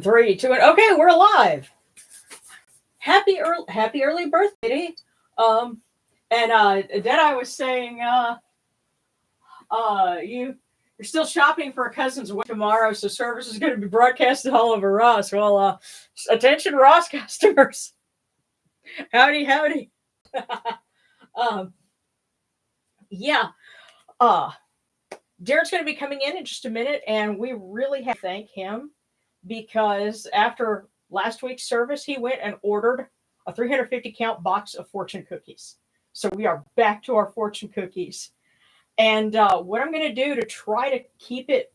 Three, two, and okay, we're live. Happy early birthday. And then I was saying, you're still shopping for a cousin's wedding tomorrow, so service is going to be broadcasted all over Ross. Well, attention, Ross customers. Howdy, howdy. um, yeah. Darren's going to be coming in just a minute, and we really have to thank him because after last week's service, he went and ordered a 350 count box of fortune cookies. So we are back to our fortune cookies. And what I'm going to do to try to keep it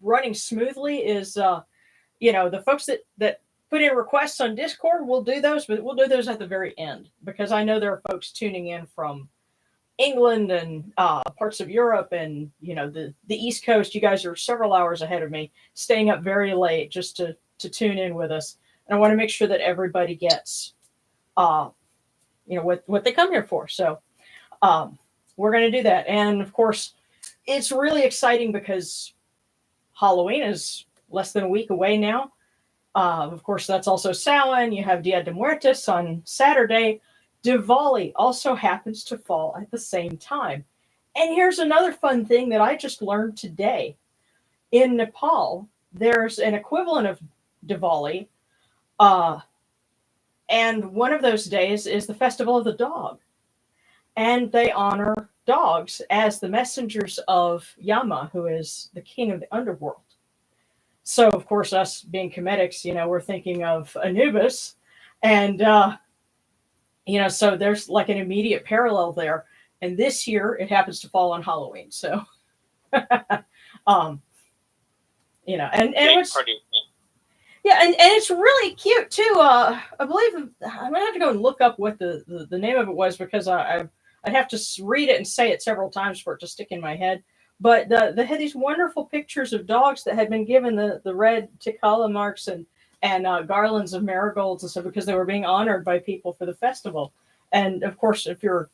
running smoothly is, the folks that put in requests on Discord, we'll do those, but we'll do those at the very end because I know there are folks tuning in from England and parts of Europe and, the East Coast. You guys are several hours ahead of me, staying up very late just to tune in with us. And I want to make sure that everybody gets, what they come here for. So we're going to do that. And of course, it's really exciting because Halloween is less than a week away now. Of course, that's also Samhain. You have Dia de Muertos on Saturday. Diwali also happens to fall at the same time. And here's another fun thing that I just learned today. In Nepal, there's an equivalent of Diwali. And one of those days is the Festival of the Dog. And they honor dogs as the messengers of Yama, who is the king of the underworld. So, of course, us being Kemetics, we're thinking of Anubis. And, so there's like an immediate parallel there. And this year it happens to fall on Halloween. So, and what's, yeah, and it's really cute too. I believe I'm gonna have to go and look up what the name of it was because I'd have to read it and say it several times for it to stick in my head. But they had these wonderful pictures of dogs that had been given the red tikala marks and garlands of marigolds and stuff because they were being honored by people for the festival. And of course, if you're,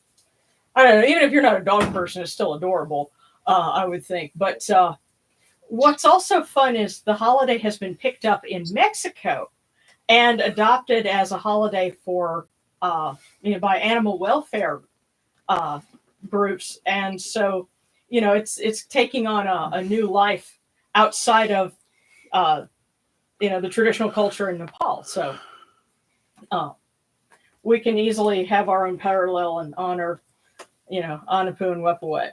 I don't know, even if you're not a dog person, it's still adorable, I would think. But what's also fun is the holiday has been picked up in Mexico and adopted as a holiday for, by animal welfare groups. And so, it's taking on a new life outside of, the traditional culture in Nepal. So we can easily have our own parallel and honor, Anapu and Wepawet.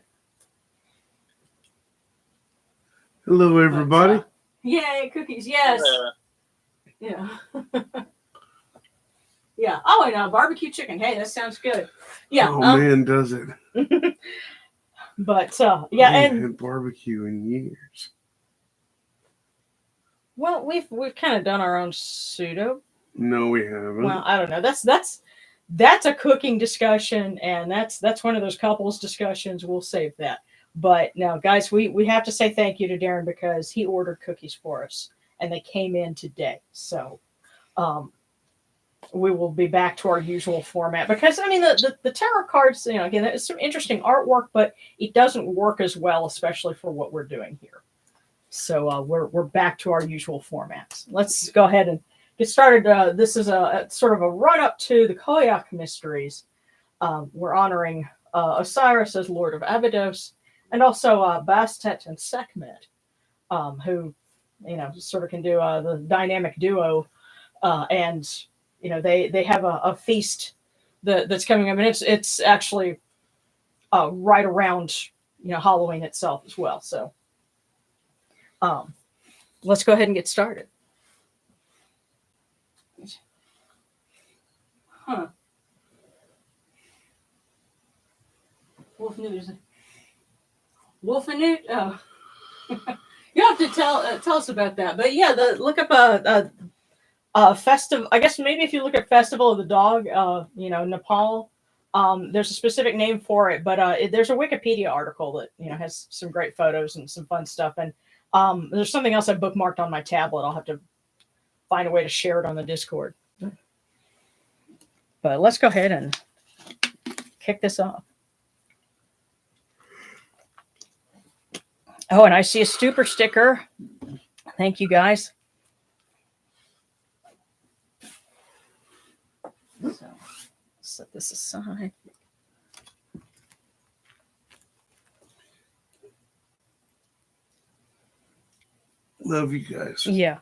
Hello, everybody. Yay, cookies. Yes. Yeah. Yeah. Oh, and barbecue chicken. Hey, that sounds good. Yeah. Oh, man, does it. But, I haven't had barbecue in years. Well, we've kind of done our own pseudo. No, we haven't. Well, I don't know. That's a cooking discussion, and that's one of those couples discussions. We'll save that. But now, guys, we have to say thank you to Darren because he ordered cookies for us, and they came in today. So we will be back to our usual format because, the tarot cards, again, it's some interesting artwork, but it doesn't work as well, especially for what we're doing here. So we're back to our usual formats. Let's go ahead and get started. This is a sort of a run-up to the Koyak mysteries. We're honoring Osiris as Lord of Abydos, and also Bastet and Sakhmet, who, sort of can do the dynamic duo. And, they have a feast that's coming up, and it's actually right around, Halloween itself as well. So let's go ahead and get started. Huh. Wolfenute. Oh. You have to tell us about that. But yeah, look up a festival. I guess maybe if you look at Festival of the Dog, Nepal, there's a specific name for it. But there's a Wikipedia article that has some great photos and some fun stuff. And there's something else I bookmarked on my tablet. I'll have to find a way to share it on the Discord. But let's go ahead and kick this off. Oh, and I see a stupor sticker. Thank you, guys. So set this aside. Love you guys. Yeah.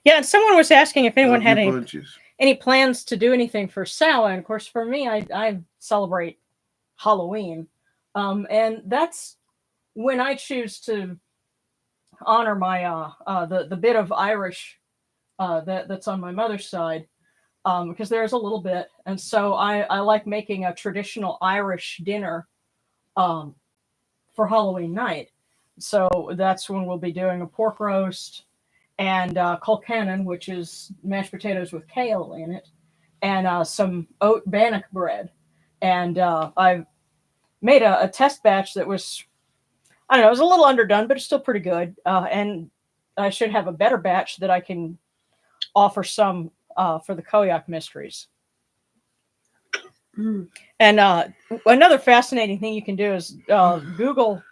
Yeah, and someone was asking if anyone Love had you any bunches. any plans to do anything for Samhain. Of course, for me, I celebrate Halloween, and that's when I choose to honor my the bit of Irish that's on my mother's side, because there's a little bit, and so I like making a traditional Irish dinner for Halloween night. So that's when we'll be doing a pork roast and colcannon, which is mashed potatoes with kale in it, and some oat bannock bread. And I made a test batch that was, I don't know, it was a little underdone, but it's still pretty good. And I should have a better batch that I can offer some for the Koyak mysteries. Mm. And another fascinating thing you can do is Google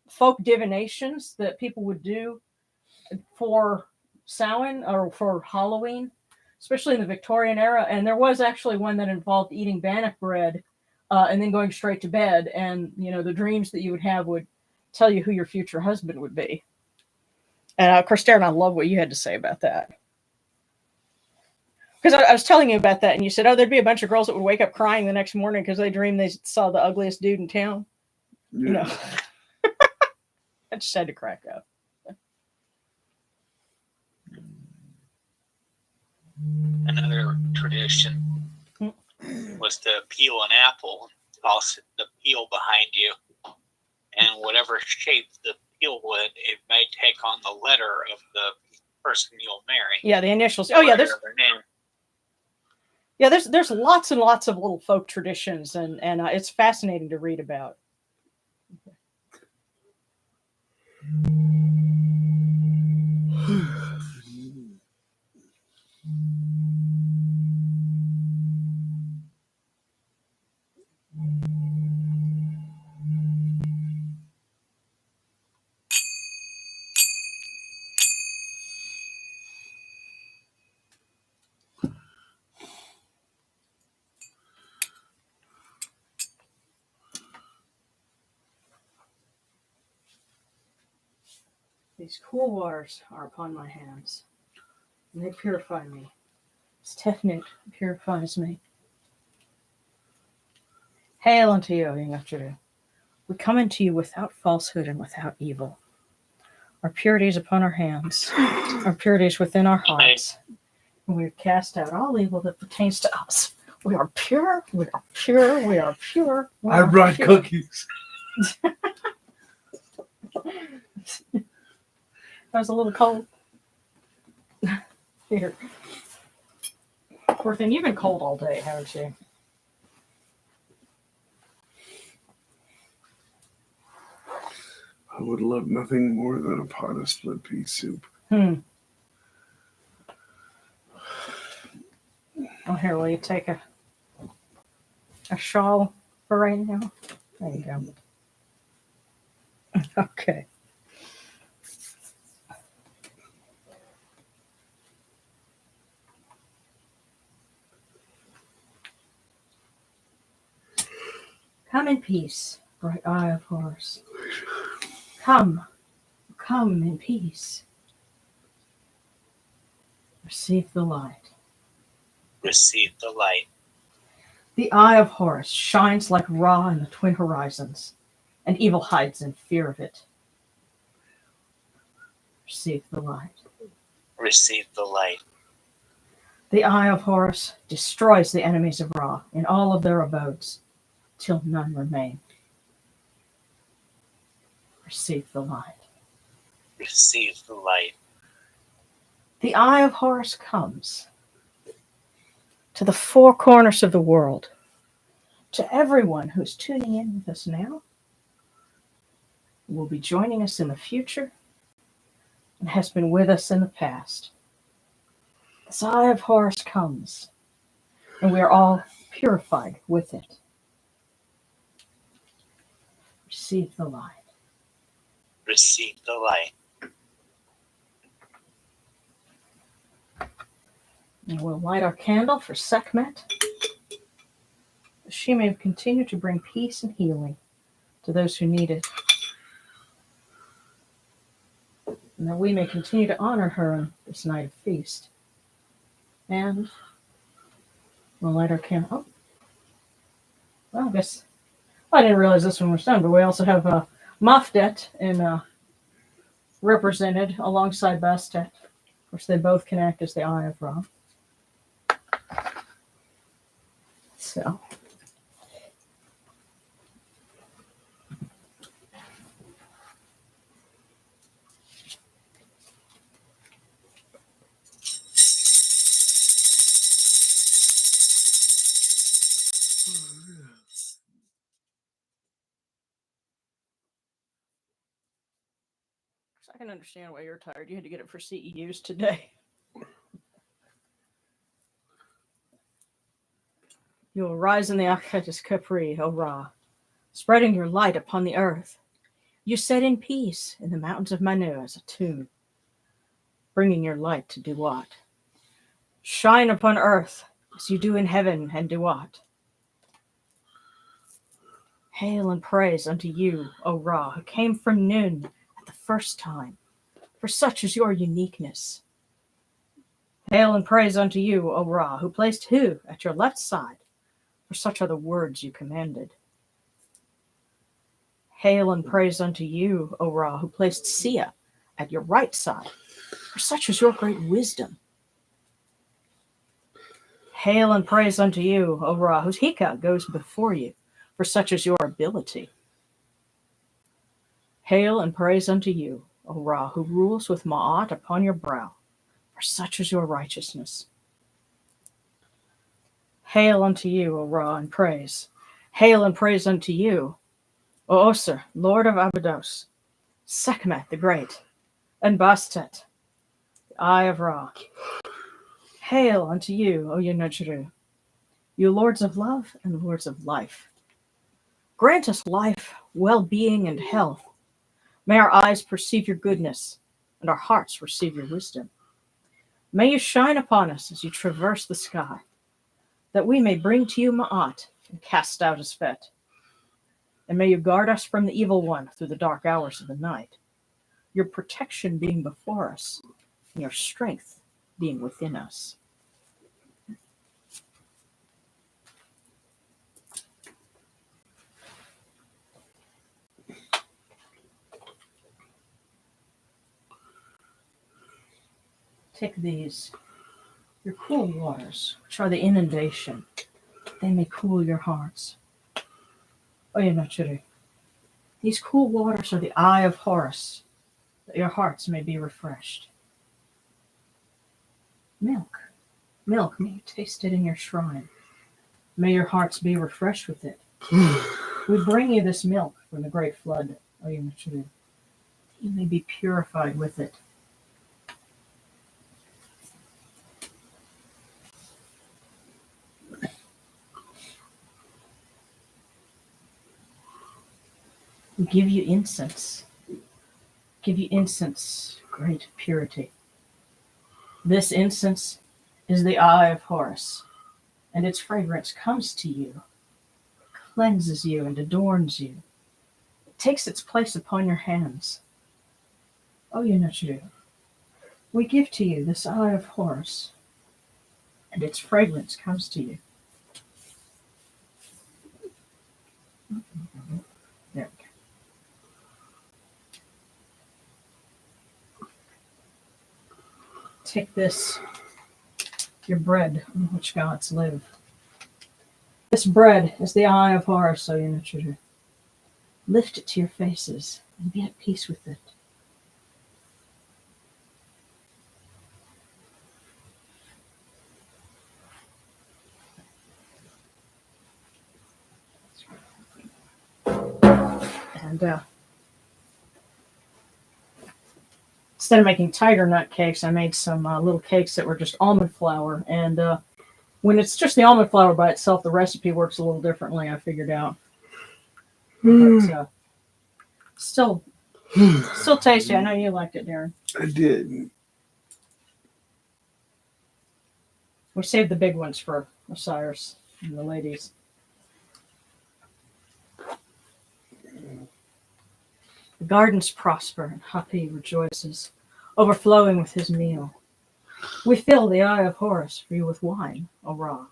folk divinations that people would do for Samhain or for Halloween, especially in the Victorian era. And there was actually one that involved eating bannock bread and then going straight to bed. And, you know, the dreams that you would have would tell you who your future husband would be. And of course, Darren, I love what you had to say about that. Because I was telling you about that, and you said, oh, there'd be a bunch of girls that would wake up crying the next morning because they dreamed they saw the ugliest dude in town. Yeah. You know, I just had to crack up. Another tradition was to peel an apple, toss the peel behind you, and whatever shape the peel would, it may take on the letter of the person you'll marry. Yeah, the initials. Oh, yeah, there's their name. Yeah, there's lots and lots of little folk traditions, and it's fascinating to read about. These cool waters are upon my hands, and they purify me. This technique purifies me. Hail unto you, Yingachuru. We come into you without falsehood and without evil. Our purity is upon our hands. Our purity is within our hearts. And we cast out all evil that pertains to us. We are pure. We are pure. We are pure. We I are brought pure. cookies. That was a little cold. Here. Poor thing, you've been cold all day, haven't you? I would love nothing more than a pot of split pea soup. Oh, here, will you take a shawl for right now? There you go. Okay. Come in peace, bright eye of Horus. Come in peace. Receive the light. Receive the light. The eye of Horus shines like Ra in the twin horizons, and evil hides in fear of it. Receive the light. Receive the light. The eye of Horus destroys the enemies of Ra in all of their abodes, till none remain. Receive the light. Receive the light. The eye of Horus comes to the four corners of the world, to everyone who's tuning in with us now, will be joining us in the future, and has been with us in the past. This eye of Horus comes, and we are all purified with it. Receive the light. Receive the light. And we'll light our candle for Sekhmet. She may continue to bring peace and healing to those who need it. And that we may continue to honor her on this night of feast. And we'll light our candle. Oh. Well, I guess I didn't realize this one was done, but we also have Bastet and represented alongside Bastet. Of course, they both can act as the Eye of Ra. So. I can understand why you're tired. You had to get it for CEUs today. You will rise in the Akhetis Capri, O Ra, spreading your light upon the earth. You set in peace in the mountains of Manu as a tomb, bringing your light to Duat. Shine upon earth as you do in heaven and Duat. Hail and praise unto you, O Ra, who came from Nun at the first time, for such is your uniqueness. Hail and praise unto you, O Ra, who placed Hu at your left side, for such are the words you commanded. Hail and praise unto you, O Ra, who placed Sia at your right side, for such is your great wisdom. Hail and praise unto you, O Ra, whose Hika goes before you, for such is your ability. Hail and praise unto you, O Ra, who rules with Ma'at upon your brow, for such is your righteousness. Hail unto you, O Ra, and praise. Hail and praise unto you, O Osir, Lord of Abydos, Sekhmet the Great, and Bastet, the Eye of Ra. Hail unto you, O Yunajru, you lords of love and lords of life. Grant us life, well-being, and health. May our eyes perceive your goodness, and our hearts receive your wisdom. May you shine upon us as you traverse the sky, that we may bring to you Ma'at and cast out his fet. And may you guard us from the evil one through the dark hours of the night, your protection being before us, and your strength being within us. Take these, your cool waters, which are the inundation. They may cool your hearts. Oyinachiri. These cool waters are the eye of Horus, that your hearts may be refreshed. Milk, milk, may you taste it in your shrine. May your hearts be refreshed with it. We bring you this milk from the great flood, Oyinachiri. You may be purified with it. We give you incense. Give you incense, great purity. This incense is the eye of Horus, and its fragrance comes to you, cleanses you and adorns you. It takes its place upon your hands. O Yunachru, we give to you this eye of Horus, and its fragrance comes to you. There we go. Take this, your bread on which gods live. This bread is the eye of Horus, O Yunachru. Lift it to your faces and be at peace with it. And instead of making tiger nut cakes, I made some little cakes that were just almond flour. And when it's just the almond flour by itself, the recipe works a little differently, I figured out. But still tasty. I know you liked it, Darren. I did. We saved the big ones for Osiris and the ladies. The gardens prosper and Hapi rejoices, overflowing with his meal. We fill the eye of Horus for you with wine, O Ra.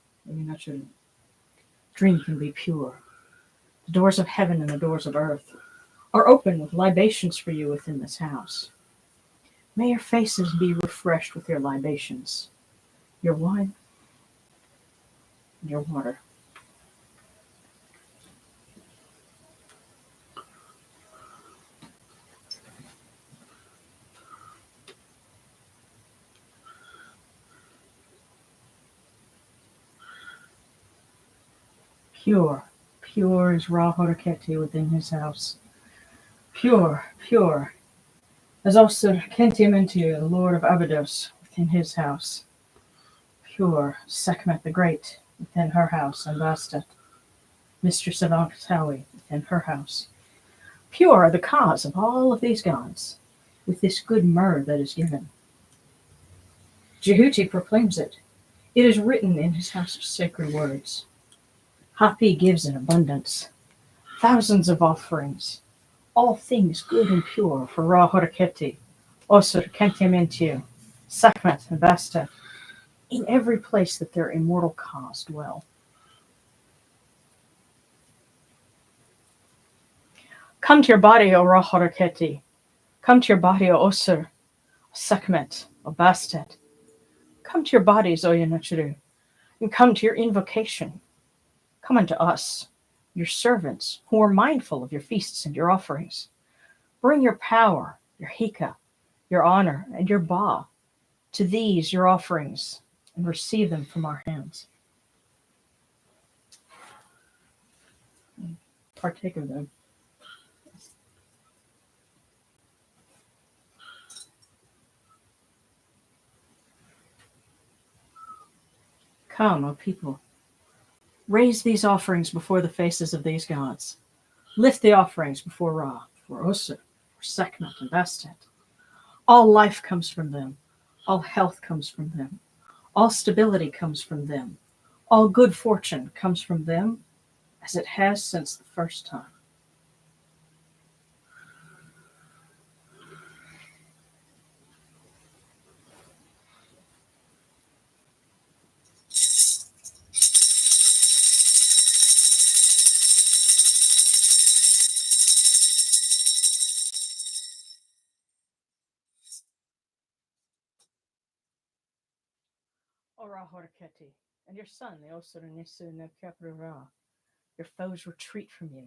Drink and be pure. The doors of heaven and the doors of earth are open with libations for you within this house. May your faces be refreshed with your libations, your wine, and your water. Pure, pure is Ra Horeketi within his house. Pure, pure as also Kentimentu, the Lord of Abydos, within his house. Pure, Sekhmet the Great, within her house, and Bastet, mistress of Ankatawi, within her house. Pure are the cause of all of these gods, with this good myrrh that is given. Jehuti proclaims it. It is written in his house of sacred words. Hapi gives in abundance, thousands of offerings, all things good and pure for Ra Horeketi, Osir Kentimentu, Sakhmet, and Bastet, in every place that their immortal cause dwell. Come to your body, O Ra Horeketi. Come to your body, O Osir, Sakhmet, O Bastet. Come to your bodies, O Yanachuru, and come to your invocation. Come unto us, your servants, who are mindful of your feasts and your offerings. Bring your power, your hika, your honor, and your ba to these your offerings, and receive them from our hands. Partake of them. Come, O people. Raise these offerings before the faces of these gods. Lift the offerings before Ra, for Osir, for Sekhmet and Bastet. All life comes from them. All health comes from them. All stability comes from them. All good fortune comes from them, as it has since the first time. O Ra Horeketi, and your son, the Osir Nisu Nekepru Ra, your foes retreat from you,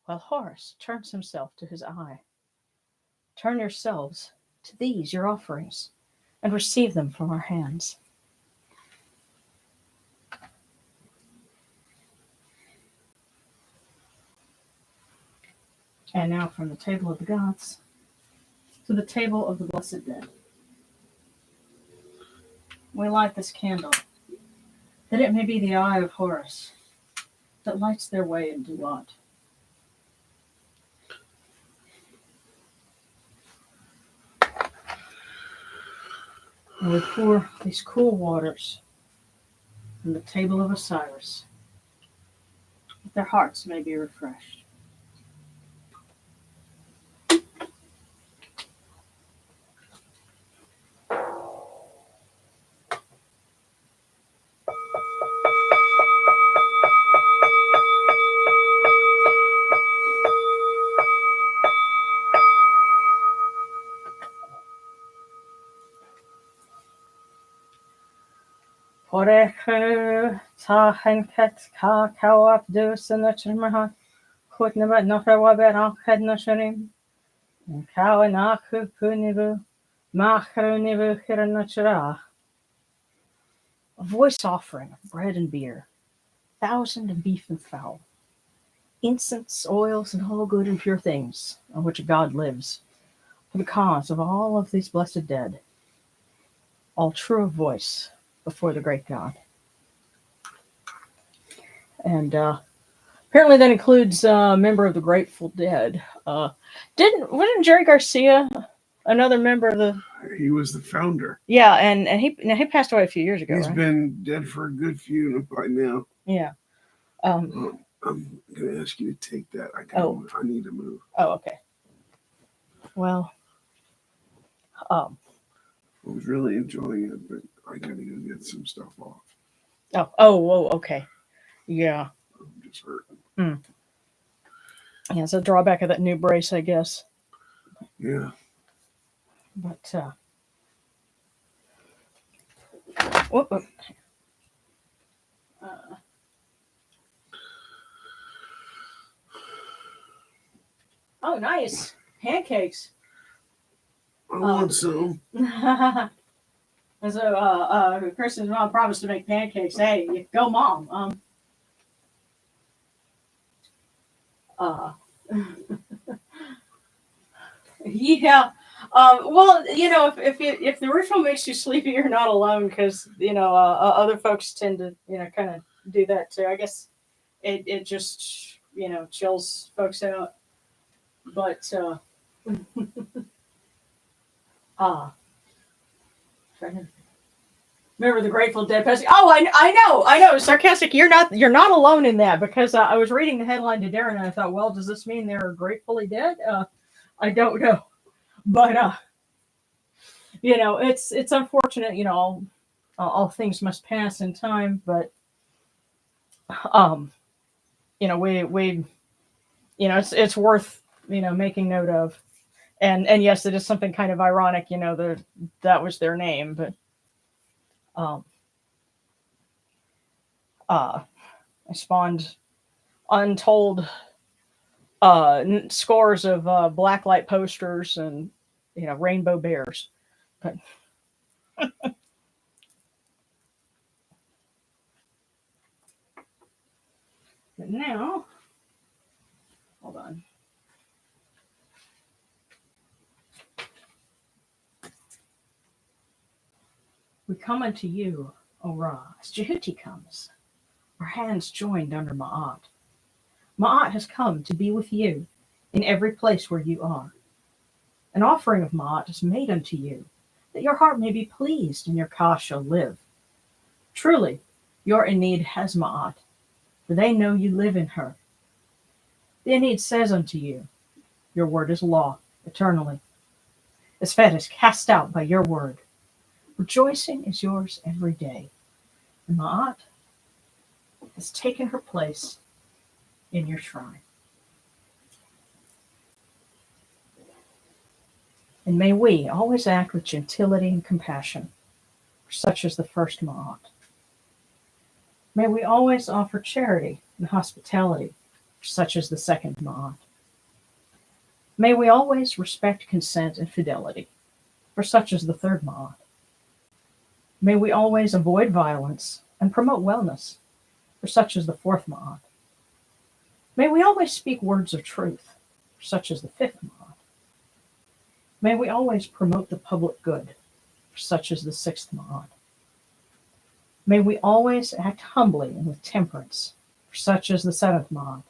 while Horus turns himself to his eye. Turn yourselves to these your offerings, and receive them from our hands. And now from the table of the gods to the table of the blessed dead. We light this candle, that it may be the eye of Horus that lights their way in Duat. And we pour these cool waters from the table of Osiris, that their hearts may be refreshed. Orechu tahenket ka kawap dus and the chimah kutnabat nofrawaber ankhed nasharim and kawanaku kunivu machrunivu hiranachara. A voice offering of bread and beer, thousand of beef and fowl, incense, oils, and all good and pure things on which God lives, for the cause of all of these blessed dead, all true of voice before the great God. And apparently that includes a member of the Grateful Dead. Wasn't Jerry Garcia another member of the He was the founder. Yeah, and he passed away a few years ago. He's right? been dead for a good few by now. Yeah. I'm going to ask you to take that. I need to move. Oh, okay. Well, I was really enjoying it, but I got to go get some stuff off. whoa, okay. Yeah. I'm just hurting. Yeah, it's a drawback of that new brace, I guess. Yeah. But, whoop. Oh, nice. Pancakes. I want some. And so, Kristen's mom promised to make pancakes. Hey, go, Mom. Yeah. Well, if the ritual makes you sleepy, you're not alone because other folks tend to kind of do that too. I guess it just chills folks out. But remember the Grateful Dead passing? Oh, I know. Sarcastic. You're not alone in that because I was reading the headline to Darren and I thought, well, does this mean they're gratefully dead? I don't know, but it's unfortunate. All things must pass in time, but we it's worth making note of, and yes, it is something kind of ironic. That was their name, but I spawned untold scores of blacklight posters and rainbow bears, but now hold on. We come unto you, O Ra, as Jehuti comes, our hands joined under Ma'at. Ma'at has come to be with you in every place where you are. An offering of Ma'at is made unto you, that your heart may be pleased and your Ka shall live. Truly, your Enid has Ma'at, for they know you live in her. The Enid says unto you, your word is law, eternally. Esfet is cast out by your word. Rejoicing is yours every day. And Ma'at has taken her place in your shrine. And may we always act with gentility and compassion, for such is the first Ma'at. May we always offer charity and hospitality, for such is the second Ma'at. May we always respect consent and fidelity, for such is the third Ma'at. May we always avoid violence and promote wellness, for such is the fourth Ma'at. May we always speak words of truth, for such is the fifth Ma'at. May we always promote the public good, for such is the sixth Ma'at. May we always act humbly and with temperance, for such is the seventh Ma'at.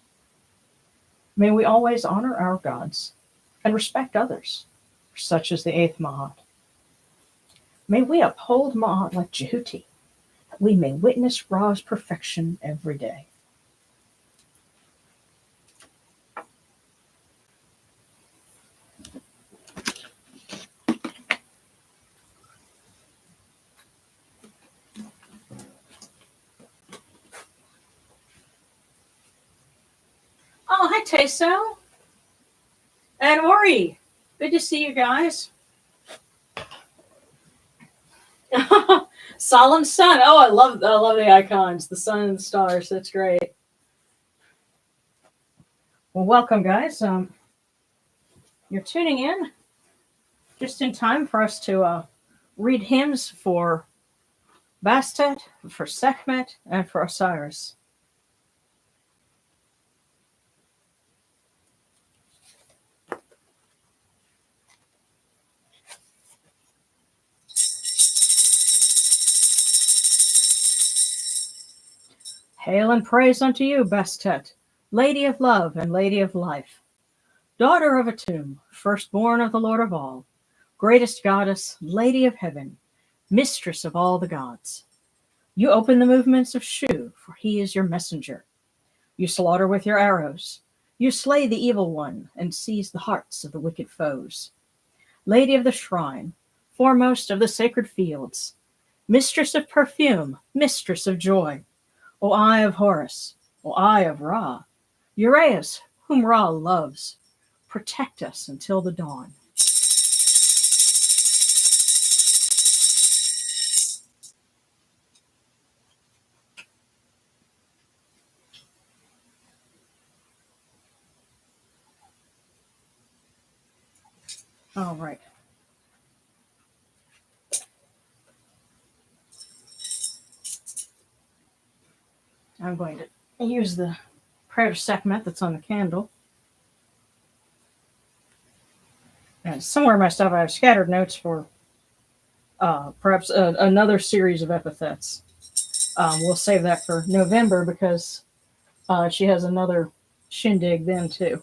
May we always honor our gods and respect others, for such is the eighth Ma'at. May we uphold Ma'at like Jehuti, that we may witness Ra's perfection every day. Oh, hi, Teso. And Ori. Good to see you guys. Solemn sun. Oh, I love the icons, the sun and the stars. That's great. Well, welcome, guys. You're tuning in just in time for us to read hymns for Bastet, for Sakhmet, and for Osiris. Hail and praise unto you, Bastet, Lady of Love and Lady of Life, daughter of Atum, firstborn of the Lord of all, greatest goddess, lady of heaven, mistress of all the gods. You open the movements of Shu, for he is your messenger. You slaughter with your arrows. You slay the evil one and seize the hearts of the wicked foes. Lady of the shrine, foremost of the sacred fields, mistress of perfume, mistress of joy, O Eye of Horus, O Eye of Ra, Uraeus, whom Ra loves, protect us until the dawn. All right. I'm going to use the prayer to Sakhmet that's on the candle. And somewhere in my stuff I have scattered notes for perhaps another series of epithets. We'll save that for November because she has another shindig then too.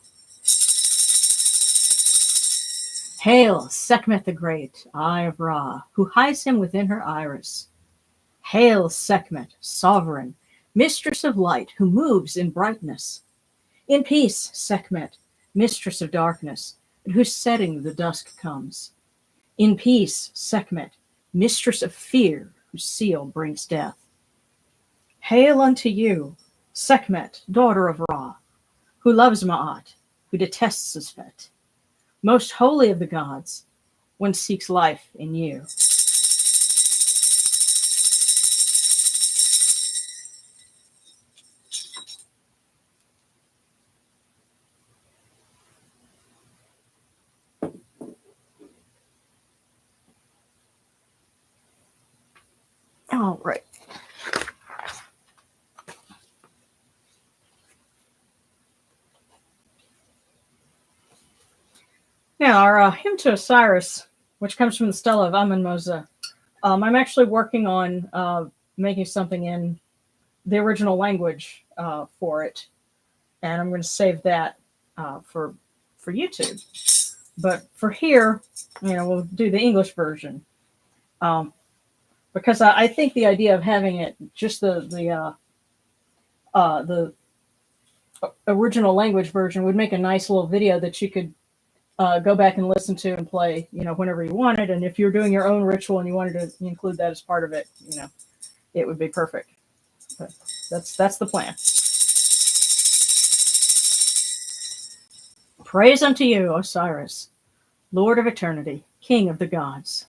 Hail, Sekhmet the Great, Eye of Ra, who hides him within her iris. Hail, Sekhmet, sovereign, mistress of light, who moves in brightness. In peace, Sekhmet, mistress of darkness, at whose setting the dusk comes. In peace, Sekhmet, mistress of fear, whose seal brings death. Hail unto you, Sekhmet, daughter of Ra, who loves Ma'at, who detests Sfet. Most holy of the gods, one seeks life in you. All right. Now, our hymn to Osiris, which comes from the Stela of Amun-Mosa, I'm actually working on making something in the original language for it, and I'm going to save that for YouTube. But for here, we'll do the English version because I think the idea of having it just the original language version would make a nice little video that you could go back and listen to and play, whenever you wanted. And if you're doing your own ritual and you wanted to include that as part of it, it would be perfect. But that's the plan. Praise unto you, Osiris, Lord of eternity, King of the gods,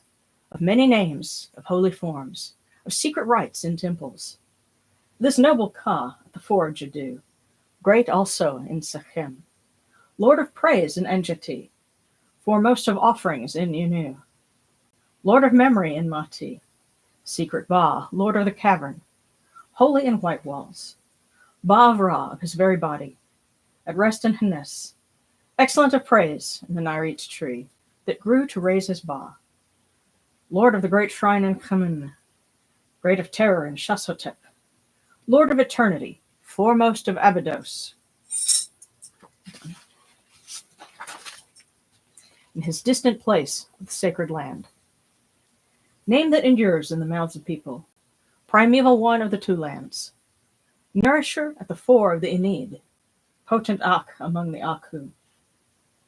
of many names, of holy forms, of secret rites in temples. This noble Ka at the fore of Jadu, great also in Sechem, Lord of praise in Enjati, foremost of offerings in Unu, Lord of memory in Mati, secret Ba, Lord of the cavern, holy in white walls, Ba of Ra, of his very body, at rest in Hnes, excellent of praise in the Nairit tree that grew to raise his Ba, Lord of the great shrine in Khamun, great of terror in Shashotep, Lord of eternity, foremost of Abydos, in his distant place of the sacred land. Name that endures in the mouths of people, primeval one of the two lands, nourisher at the fore of the Enid, potent Ak among the Aku.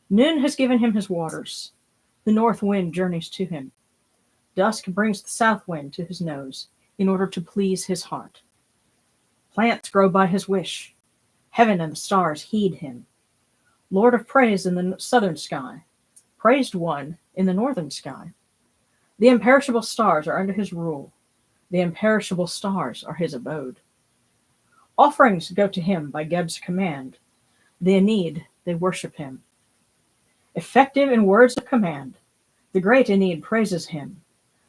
Nun has given him his waters, the north wind journeys to him. Dusk brings the south wind to his nose in order to please his heart. Plants grow by his wish, heaven and the stars heed him. Lord of praise in the southern sky, praised one in the northern sky. The imperishable stars are under his rule. The imperishable stars are his abode. Offerings go to him by Geb's command. The Enid, they worship him. Effective in words of command, the great Enid praises him.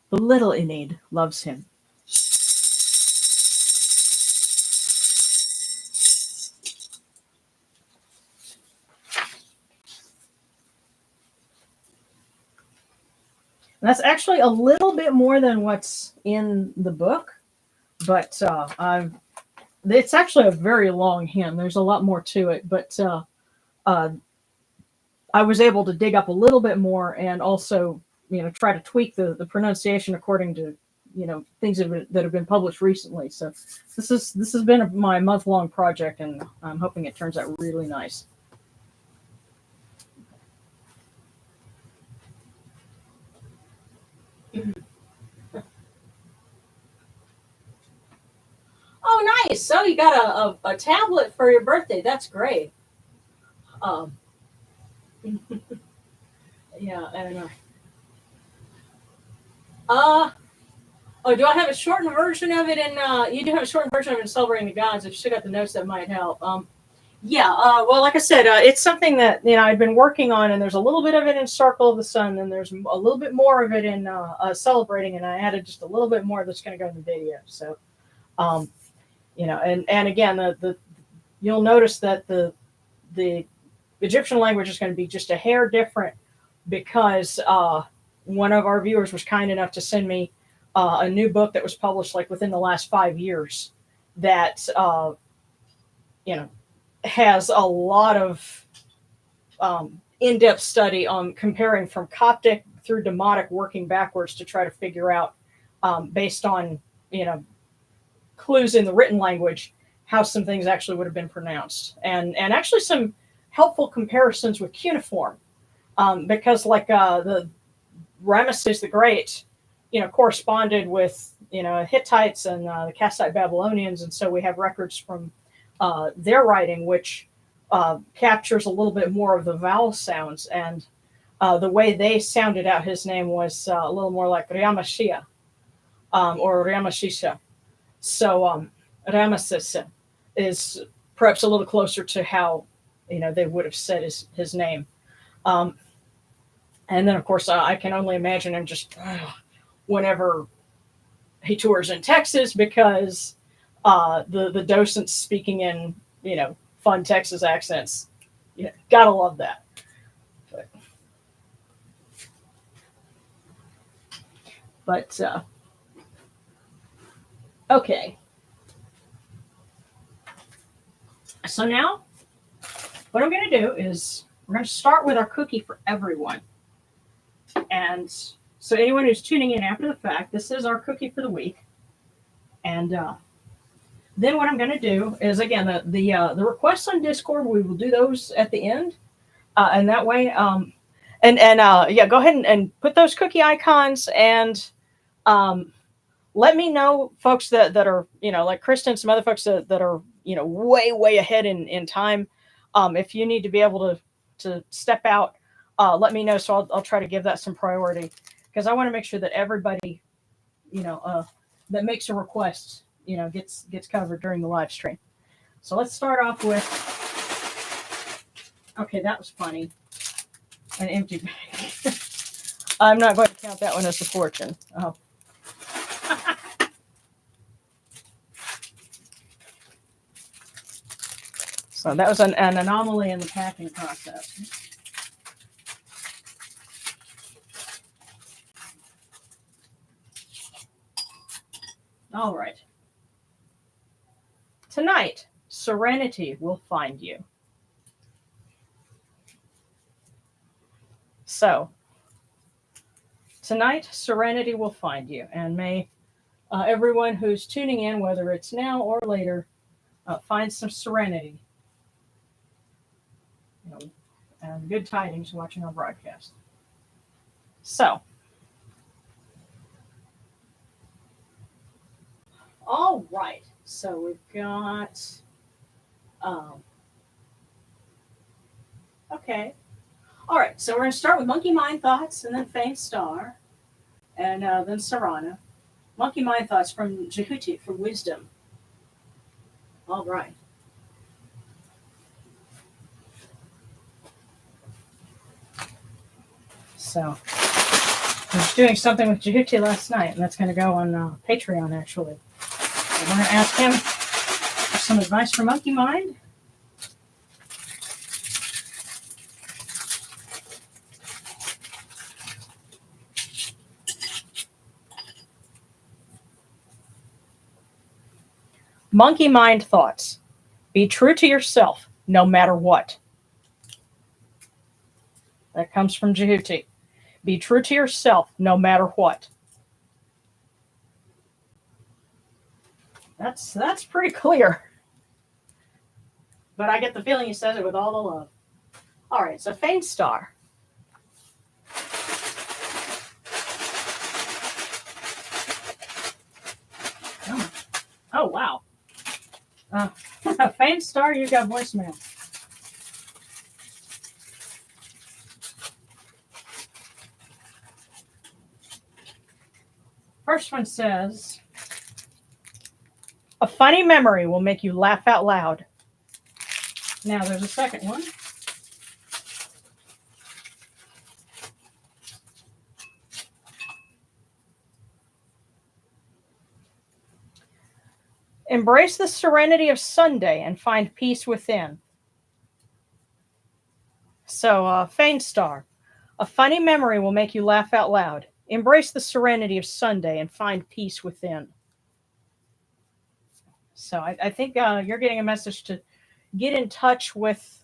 The little Enid loves him. And that's actually a little bit more than what's in the book, but it's actually a very long hymn. There's a lot more to it, but I was able to dig up a little bit more and also, try to tweak the pronunciation according to things that have been published recently. So this has been my month-long project, and I'm hoping it turns out really nice. Oh, nice! So you got a tablet for your birthday. That's great. Yeah, I don't know. Oh, do I have a shortened version of it? You do have a shortened version of it in Celebrating the Gods. If you still got the notes, that might help. Yeah. Well, like I said, it's something that I've been working on, and there's a little bit of it in Circle of the Sun, and there's a little bit more of it in Celebrating, and I added just a little bit more that's going to go in the video. So, and again, the you'll notice that the Egyptian language is going to be just a hair different because one of our viewers was kind enough to send me a new book that was published like within the last 5 years that has a lot of in-depth study on comparing from Coptic through Demotic, working backwards to try to figure out based on clues in the written language how some things actually would have been pronounced, and actually some helpful comparisons with cuneiform, because like the Ramesses the Great corresponded with Hittites and the Kassite Babylonians, and so we have records from their writing which captures a little bit more of the vowel sounds, and the way they sounded out his name was a little more like Ramashia or Ramashisha. So Ramesses is perhaps a little closer to how they would have said his name. And then, of course, I can only imagine him just whenever he tours in Texas, because the docents speaking in, fun Texas accents, gotta love that. But okay. So now, what I'm going to do is we're going to start with our cookie for everyone. And so anyone who's tuning in after the fact, this is our cookie for the week. And then what I'm going to do is, again, the requests on Discord, we will do those at the end. And that way, go ahead and put those cookie icons, and let me know, folks that are, like Kristen and some other folks that are, way ahead in time. If you need to be able to step out, let me know. So I'll try to give that some priority, because I want to make sure that everybody, that makes a request, gets covered during the live stream. So let's start off with, okay, that was funny. An empty bag. I'm not going to count that one as a fortune. Oh. So that was an anomaly in the packing process. All right. Tonight, serenity will find you. So, tonight, serenity will find you. And may everyone who's tuning in, whether it's now or later, find some serenity. And good tidings watching our broadcast. So, all right. So we've got, okay. All right. So we're going to start with Monkey Mind Thoughts, and then Faint Star, and then Sarana. Monkey Mind Thoughts from Jehuti for Wisdom. All right. So I was doing something with Jehuti last night, and that's going to go on Patreon, actually. So we're going to ask him for some advice for Monkey Mind. Monkey Mind Thoughts. Be true to yourself, no matter what. That comes from Jehuti. Be true to yourself no matter what. That's pretty clear. But I get the feeling he says it with all the love. All right, so Faint Star. Oh wow. Faint Star, you got voicemail. First one says, a funny memory will make you laugh out loud. Now there's a second one. Embrace the serenity of Sunday and find peace within. So, Faint Star, a funny memory will make you laugh out loud. Embrace the serenity of Sunday and find peace within. So I think you're getting a message to get in touch with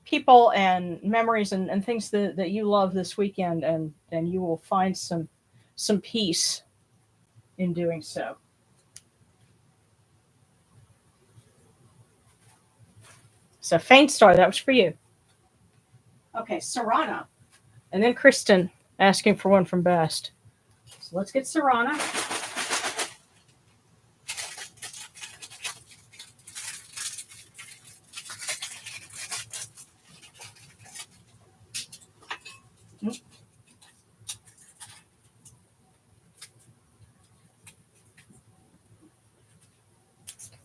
people and memories and things that you love this weekend, and you will find some peace in doing so. So Faint Star, that was for you. Okay, Sarana. And then Kristen asking for one from Best. So let's get Sarana.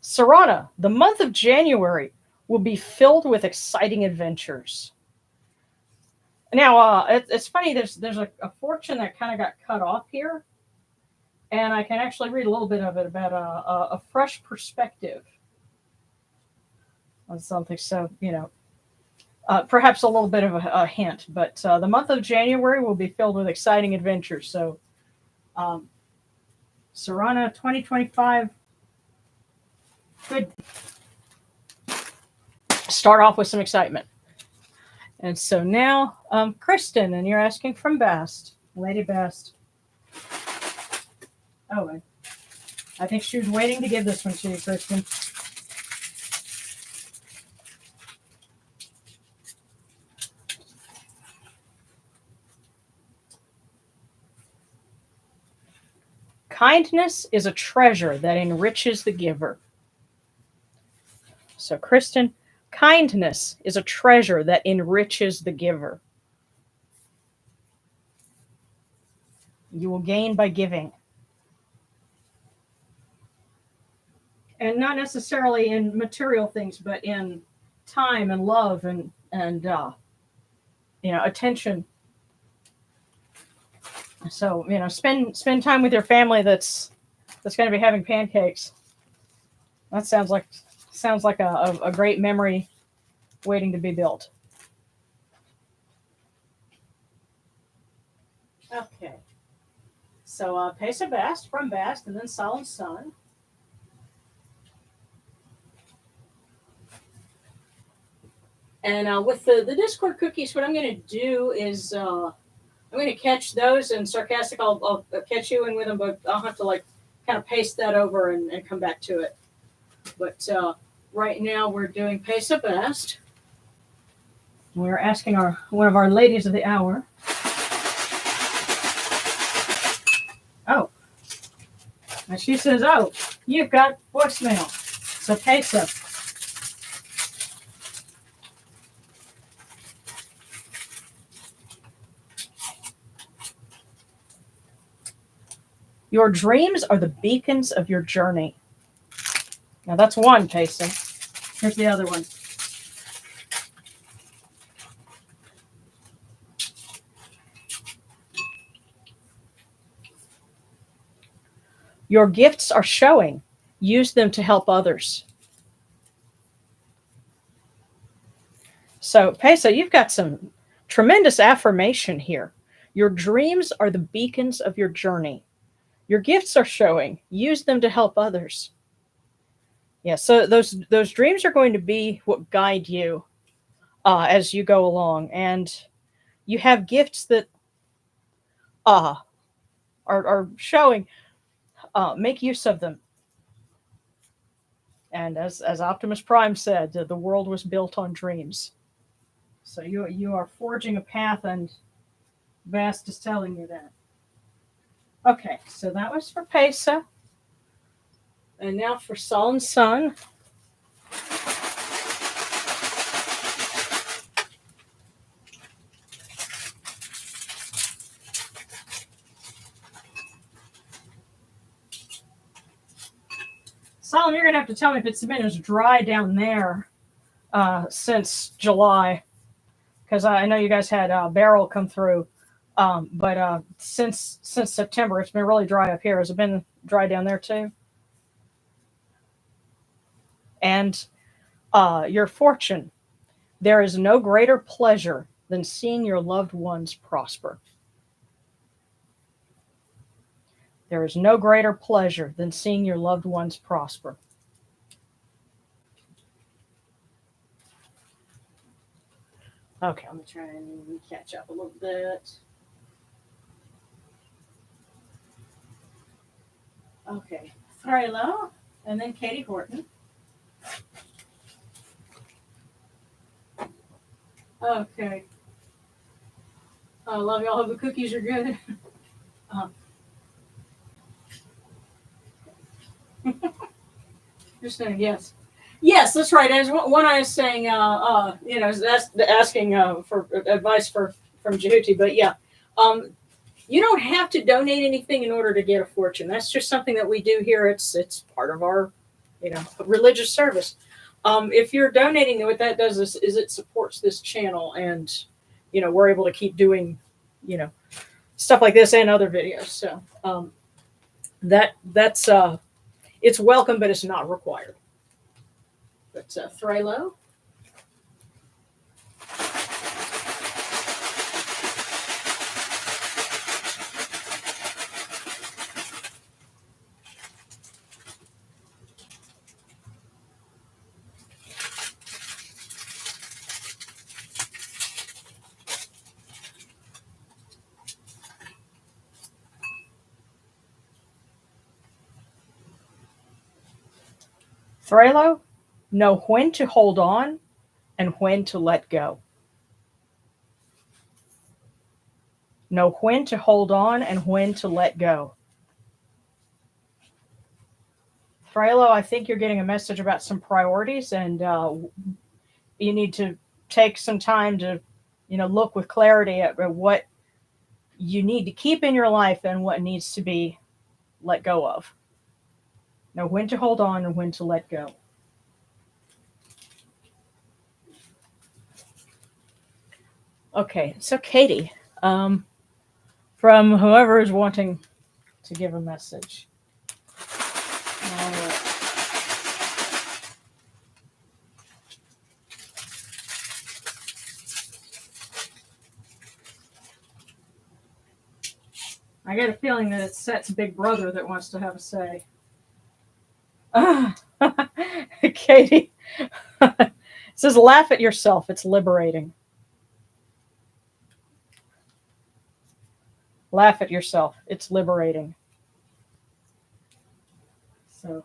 Sarana, the month of January will be filled with exciting adventures. Now, it's funny, there's a fortune that kind of got cut off here, and I can actually read a little bit of it about a fresh perspective on something. So, perhaps a little bit of a hint, but the month of January will be filled with exciting adventures. So, Sarana 2025 could start off with some excitement. And so now, Kristen, and you're asking from Best, Lady Best. Oh, I think she was waiting to give this one to you, Kristen. Kindness is a treasure that enriches the giver. So, Kristen, kindness is a treasure that enriches the giver. You will gain by giving. And not necessarily in material things, but in time and love and attention. So, spend time with your family that's going to be having pancakes. That sounds like a great memory waiting to be built. Okay. So, Pesa Bast from Bast, and then Solemn Sun. And with the Discord cookies, what I'm going to do is I'm going to catch those, and Sarcastic, I'll catch you in with them, but I'll have to kind of paste that over and come back to it. But right now we're doing Pesa Bast. We're asking one of our ladies of the hour. Oh. And she says, oh, you've got voicemail. So Pesa. Your dreams are the beacons of your journey. Now that's one, Pesa. Here's the other one. Your gifts are showing. Use them to help others. So, Pesa, you've got some tremendous affirmation here. Your dreams are the beacons of your journey. Your gifts are showing. Use them to help others. Yeah, so those dreams are going to be what guide you as you go along. And you have gifts that are showing. Make use of them. And as Optimus Prime said, the world was built on dreams. So you are forging a path, and Vast is telling you that. Okay, so that was for Pesa. And now for Sol and Sun. Solomon, you're going to have to tell me if it's been as dry down there since July, because I know you guys had Beryl come through, but since September, it's been really dry up here. Has it been dry down there too? And your fortune. There is no greater pleasure than seeing your loved ones prosper. There is no greater pleasure than seeing your loved ones prosper. Okay, I'm going to try and catch up a little bit. Okay, Thrilo, and then Katie Horton. Okay. I love y'all. Hope the cookies are good. Just saying, yes. Yes, that's right. As one I was saying, asking for advice from Jehuti, but yeah, you don't have to donate anything in order to get a fortune. That's just something that we do here. It's part of our, religious service. If you're donating, what that does is it supports this channel, and we're able to keep doing, stuff like this and other videos. So that's it's welcome, but it's not required. But Thrilo. Thrilo, know when to hold on and when to let go. Know when to hold on and when to let go. Thrilo, I think you're getting a message about some priorities, and you need to take some time to, look with clarity at what you need to keep in your life and what needs to be let go of. Know when to hold on and when to let go. Okay, so Katie, from whoever is wanting to give a message. All right. I get a feeling that it's Set's big brother that wants to have a say. Katie says, laugh at yourself. It's liberating. Laugh at yourself. It's liberating. So,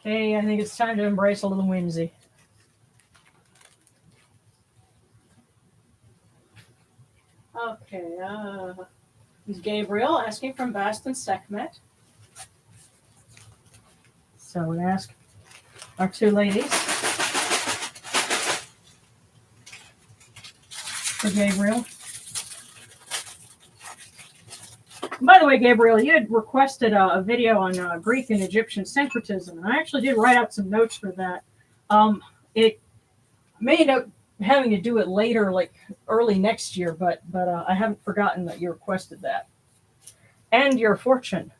Katie, I think it's time to embrace a little whimsy. Okay, is Gabriel asking from Bastet and Sakhmet. So we ask our two ladies for Gabriel. By the way, Gabriel, you had requested a video on Greek and Egyptian syncretism, and I actually did write out some notes for that. It may end up having to do it later, like early next year, but I haven't forgotten that you requested that. And your fortune.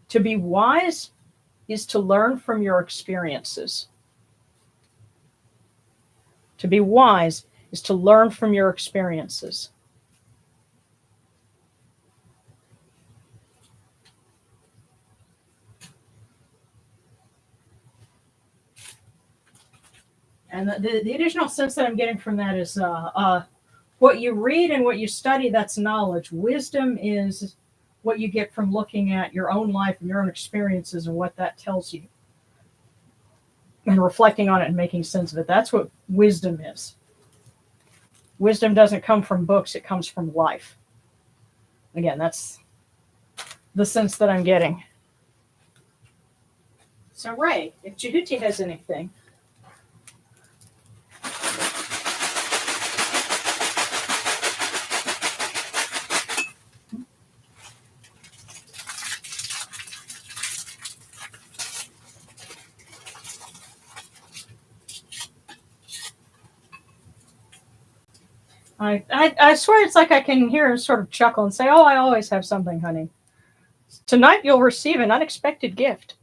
To be wise is to learn from your experiences. To be wise is to learn from your experiences. And the additional sense that I'm getting from that is what you read and what you study, that's knowledge. Wisdom is what you get from looking at your own life and your own experiences and what that tells you. And reflecting on it and making sense of it. That's what wisdom is. Wisdom doesn't come from books, it comes from life. Again, that's the sense that I'm getting. So, Ray, if Jehuti has anything. I swear it's like I can hear him sort of chuckle and say, "Oh, I always have something, honey. Tonight you'll receive an unexpected gift."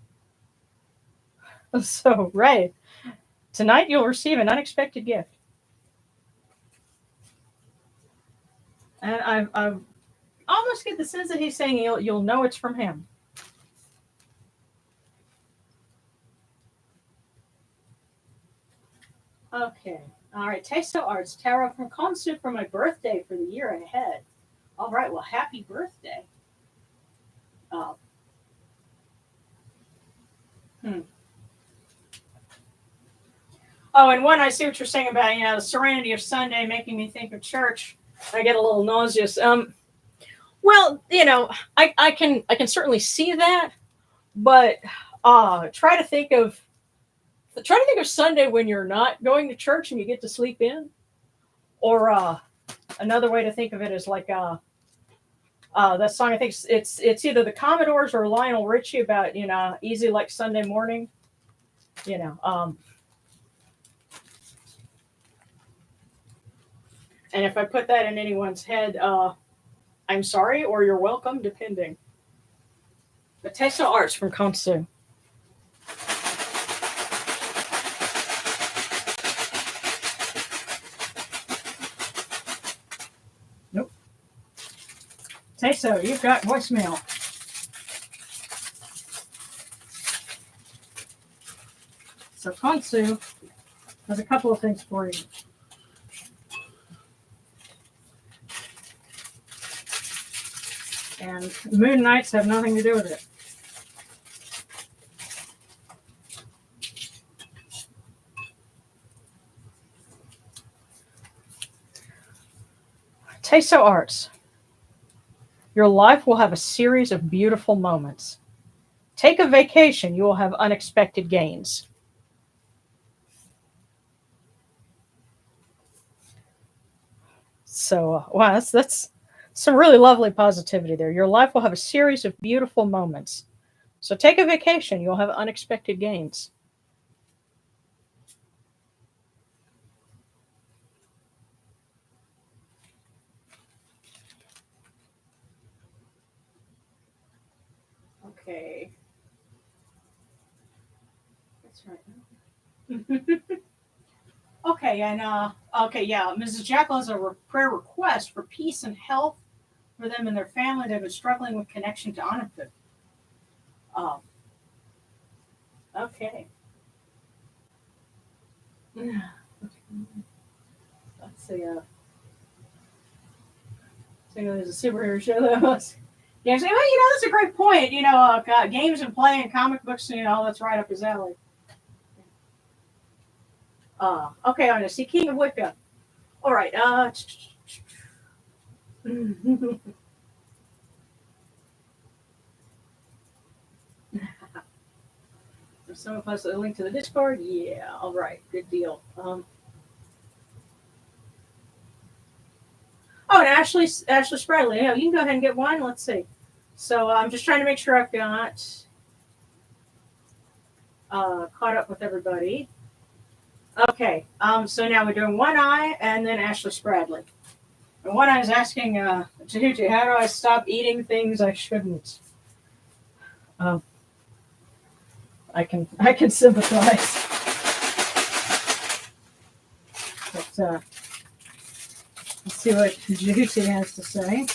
So, Ray, tonight you'll receive an unexpected gift. And I almost get the sense that he's saying you'll know it's from him. Okay. All right. Tasto Arts, Tarot from Konsu for my birthday for the year ahead. All right. Well, happy birthday. Oh, and one, I see what you're saying about, the serenity of Sunday making me think of church. I get a little nauseous. Well, I can certainly see that, but try to think of Sunday when you're not going to church and you get to sleep in. Or another way to think of it is like that song. I think it's either the Commodores or Lionel Richie about easy like Sunday morning. And if I put that in anyone's head, I'm sorry or you're welcome, depending. But Taste of Arts from Konsu. Nope. Taste you've got voicemail. So Konsu has a couple of things for you. And moon nights have nothing to do with it. Tasto Arts. Your life will have a series of beautiful moments. Take a vacation, you will have unexpected gains. So, wow, that's some really lovely positivity there. Your life will have a series of beautiful moments. So take a vacation, you'll have unexpected gains. Okay. That's right. Okay, and Mrs. Jackal has a prayer request for peace and health for them and their family. They've been struggling with connection to Anapu. Okay. Let's see. There's a superhero show that was. Yeah, say, well, that's a great point. Games and play and comic books, that's right up his alley. Okay, I'm gonna see King of Wicca. All right. Someone posted a link to the Discord. Yeah. All right. Good deal. Oh, and Ashley Spradley. Yeah, you can go ahead and get one. Let's see. So I'm just trying to make sure I've got caught up with everybody. Okay. So now we're doing One Eye and then Ashley Spradley. And One Eye is asking, Jehuti, how do I stop eating things I shouldn't? I can sympathize. But let's see what Jehuti has to say.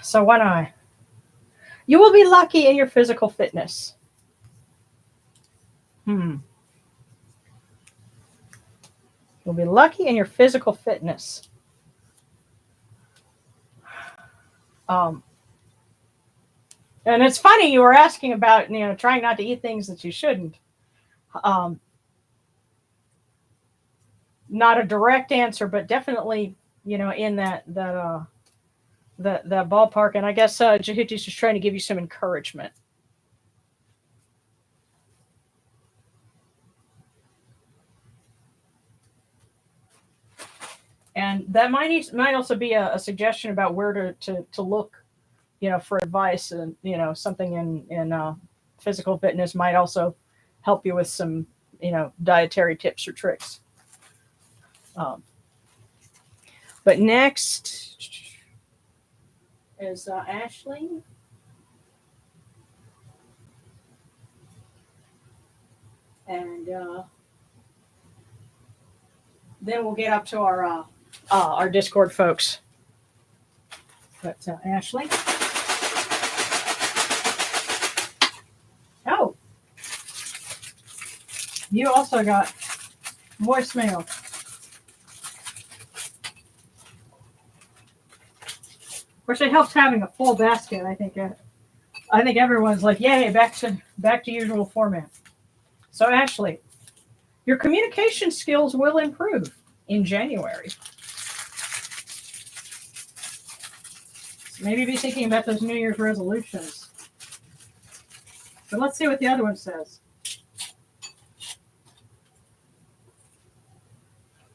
So why don't I? You will be lucky in your physical fitness. You'll be lucky in your physical fitness. And it's funny you were asking about, trying not to eat things that you shouldn't. Not a direct answer, but definitely, in that ballpark. And I guess Jahuti's just trying to give you some encouragement. And that might also be a suggestion about where to look, for advice. And something in physical fitness might also help you with some dietary tips or tricks. But next is Ashley. And then we'll get up to our Discord folks. But Ashley. Oh, you also got voicemail. Of course, it helps having a full basket. I think everyone's like, "Yay, back to usual format." So, Ashley, your communication skills will improve in January. So maybe be thinking about those New Year's resolutions. But let's see what the other one says.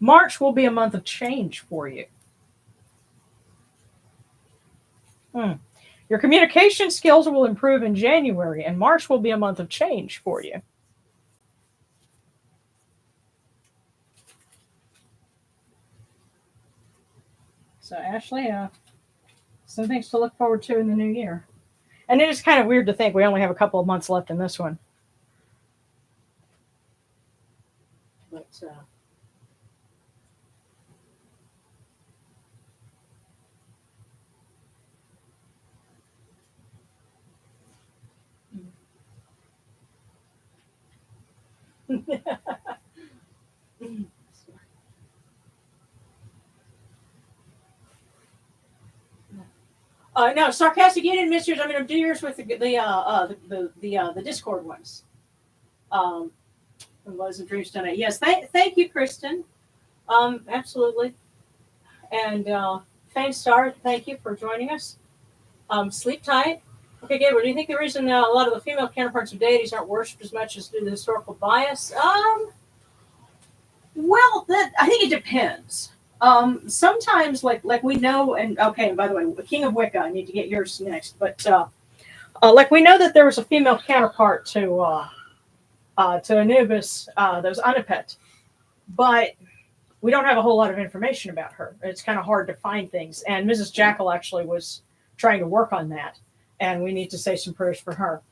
March will be a month of change for you. Your communication skills will improve in January, and March will be a month of change for you. So, Ashley, some things to look forward to in the new year. And it is kind of weird to think we only have a couple of months left in this one. But no, sarcastic. You didn't miss yours. I'm going to do yours with the Discord ones. Was a dream tonight. Yes, thank you, Kristen. Absolutely. And Fane Star, thank you for joining us. Sleep tight. Okay, Gabriel, do you think the reason a lot of the female counterparts of deities aren't worshipped as much is due to the historical bias? Well, I think it depends. Sometimes, like we know, and okay, and by the way, the King of Wicca, I need to get yours next, but like we know that there was a female counterpart to Anubis, that was Anupet, but we don't have a whole lot of information about her. It's kind of hard to find things, and Mrs. Jackal actually was trying to work on that, and we need to say some prayers for her.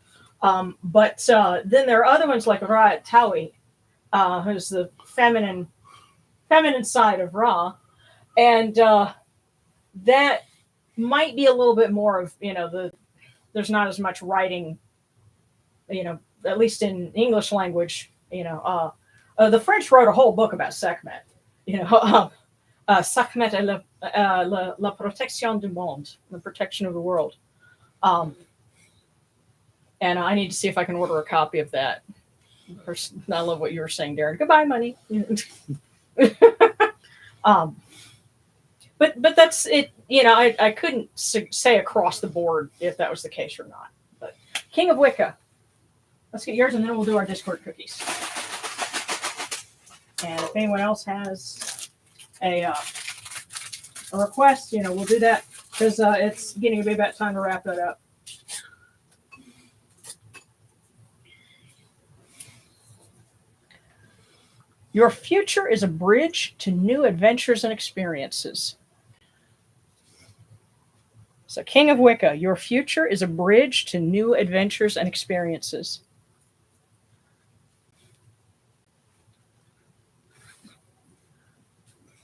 But then there are other ones like Ra at Tawi, who's the feminine side of Ra, and that might be a little bit more of there's not as much writing, at least in English language. The French wrote a whole book about Sekhmet. Sakhmet et la protection du monde, the protection of the world. And I need to see if I can order a copy of that. I love what you were saying, Darren. Goodbye, money. But that's it. I couldn't say across the board if that was the case or not. But King of Wicca, let's get yours, and then we'll do our Discord cookies. And if anyone else has a request, we'll do that because it's getting to be about time to wrap that up. Your future is a bridge to new adventures and experiences. So, King of Wicca, your future is a bridge to new adventures and experiences.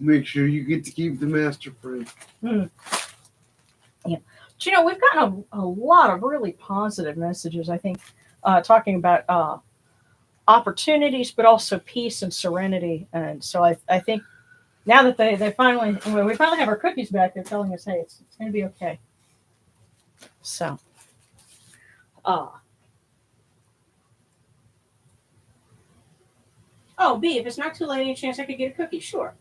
Make sure you get to keep the master friend. Yeah. But, we've gotten a lot of really positive messages, I think, talking about opportunities, but also peace and serenity. And so I think now that we finally have our cookies back, they're telling us, hey, it's going to be okay. So, oh, B, if it's not too late, any chance I could get a cookie? Sure.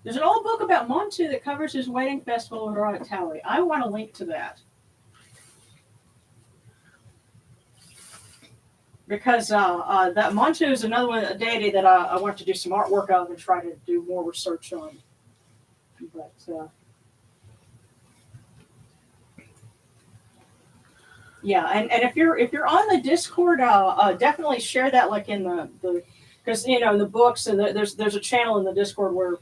There's an old book about Montu that covers his wedding festival at Tally. I want to link to that. Because that Montu is another one, a deity that I want to do some artwork of and try to do more research on. But yeah, and if you're on the Discord, definitely share that, like in the because in the books, and there's a channel in the Discord where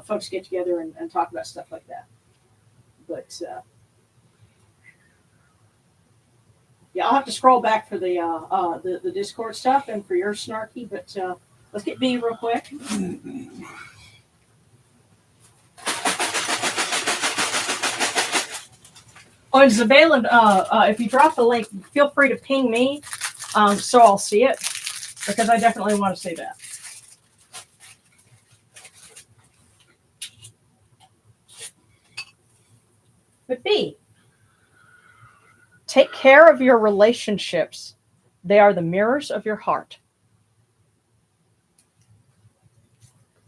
folks get together and talk about stuff like that. But yeah, I'll have to scroll back for the Discord stuff and for your snarky. But let's get B real quick. Oh, and Zabalan, if you drop the link, feel free to ping me, so I'll see it, because I definitely want to see that. But B, take care of your relationships. They are the mirrors of your heart.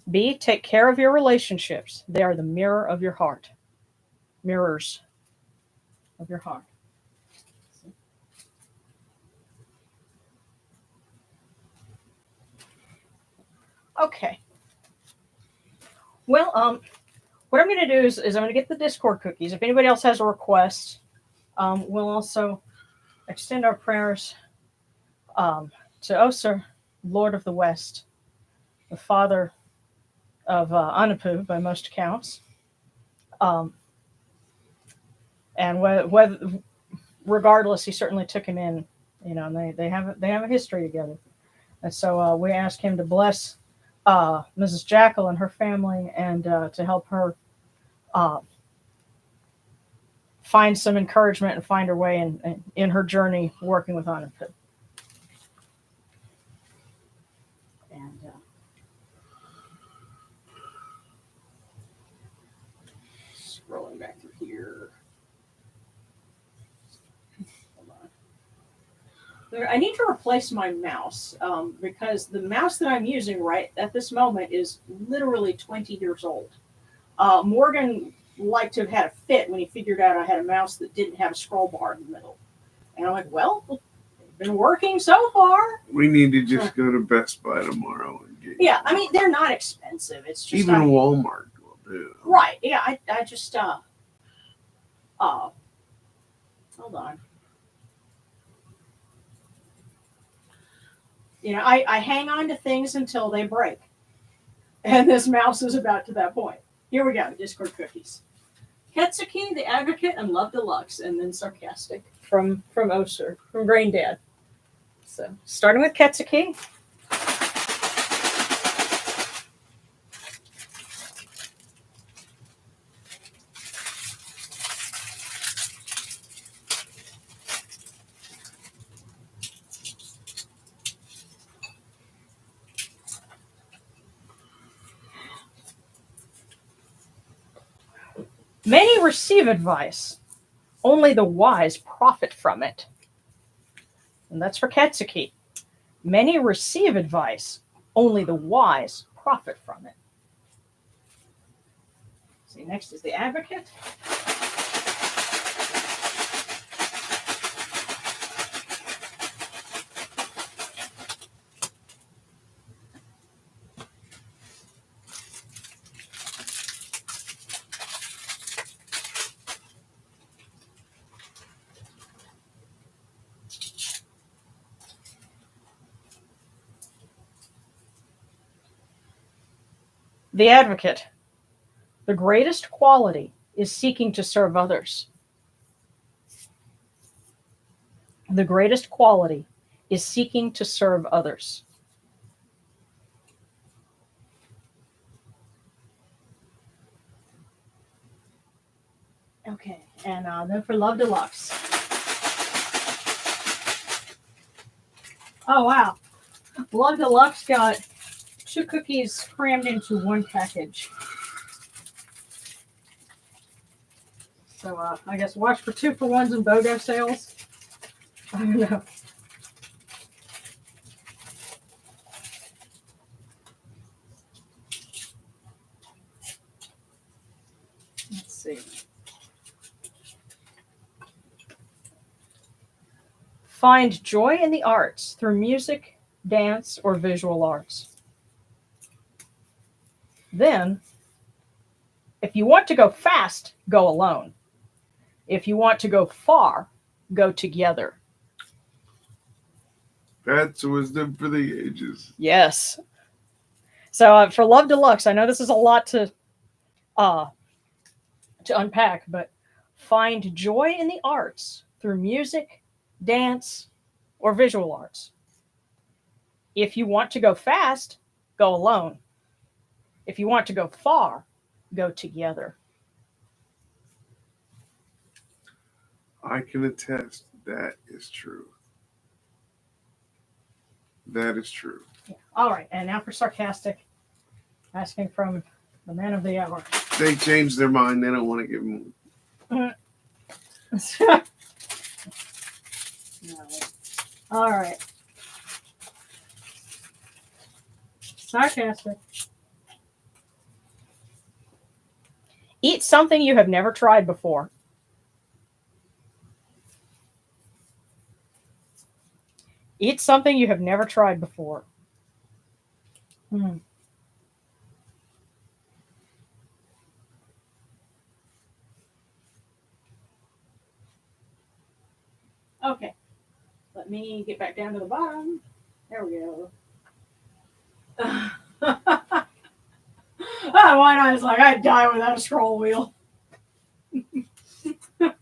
B, take care of your relationships. They are the mirror of your heart. Mirrors of your heart. Okay. Well, what I'm going to do is I'm going to get the Discord cookies. If anybody else has a request, we'll also extend our prayers to Osir, Lord of the West, the father of Anapu by most accounts. And whether regardless, he certainly took him in, and they have a history together. And so we ask him to bless Mrs. Jackal and her family, and to help her find some encouragement and find her way in her journey working with Anapu. And scrolling back through here. I need to replace my mouse because the mouse that I'm using right at this moment is literally 20 years old. Morgan liked to have had a fit when he figured out I had a mouse that didn't have a scroll bar in the middle. And I'm like, well, it's been working so far. We need to just go to Best Buy tomorrow and get. Yeah, I mean, they're not expensive. It's just even Walmart will do. Right. Yeah, I just hold on. I hang on to things until they break. And this mouse is about to that point. Here we go, Discord cookies. Ketsuki, the Advocate, and Love Deluxe, and then Sarcastic from Osir, from Brain Dad. So, starting with Ketsuki. Many receive advice. Only the wise profit from it. And that's for Ketsuki. Many receive advice. Only the wise profit from it. See, next is the Advocate. The Advocate. The greatest quality is seeking to serve others. The greatest quality is seeking to serve others. Okay, and then for Love Deluxe. Oh, wow. Love Deluxe got 2 cookies crammed into 1 package. So I guess watch for 2-for-1s and BOGO sales. I don't know. Let's see. Find joy in the arts through music, dance, or visual arts. Then, if you want to go fast, go alone. If you want to go far, go together. That's wisdom for the ages. Yes. So for Love Deluxe, I know this is a lot to unpack, but find joy in the arts through music, dance, or visual arts. If you want to go fast, go alone. If you want to go far, go together. I can attest that is true. That is true. Yeah. All right, and now for sarcastic, asking from the man of the hour. They changed their mind. They don't want to give them. No. All right. Sarcastic. Eat something you have never tried before. Eat something you have never tried before. Okay. Let me get back down to the bottom. There we go. Why not? It's like I'd die without a scroll wheel. Yeah.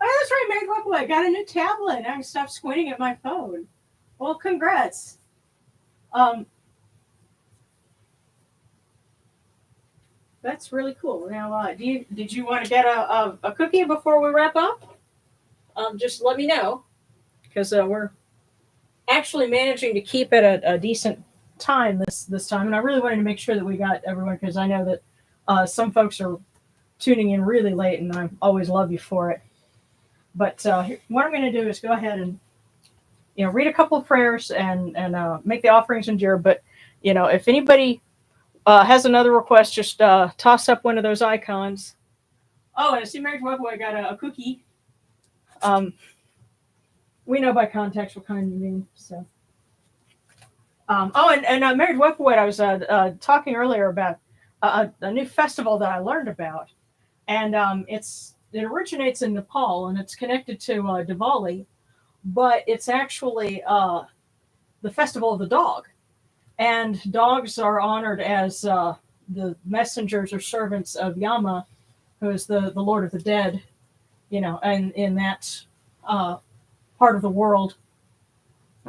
Oh, that's right, Mary Papa. I got a new tablet. I can stop squinting at my phone. Well, congrats. That's really cool. Now, did you want to get a cookie before we wrap up? Just let me know, because we're actually managing to keep it a decent time this time, and I really wanted to make sure that we got everyone, because I know that some folks are tuning in really late, and I always love you for it. But what I'm going to do is go ahead and read a couple of prayers and make the offerings endure. But if anybody has another request, just toss up one of those icons. Oh, and I see Marriage Webway got a cookie. We know by context what kind you mean. So, and Marriage Webway, I was talking earlier about a new festival that I learned about, and it originates in Nepal, and it's connected to Diwali, but it's actually the Festival of the Dog. And dogs are honored as the messengers or servants of Yama, who is the Lord of the Dead, and in that part of the world.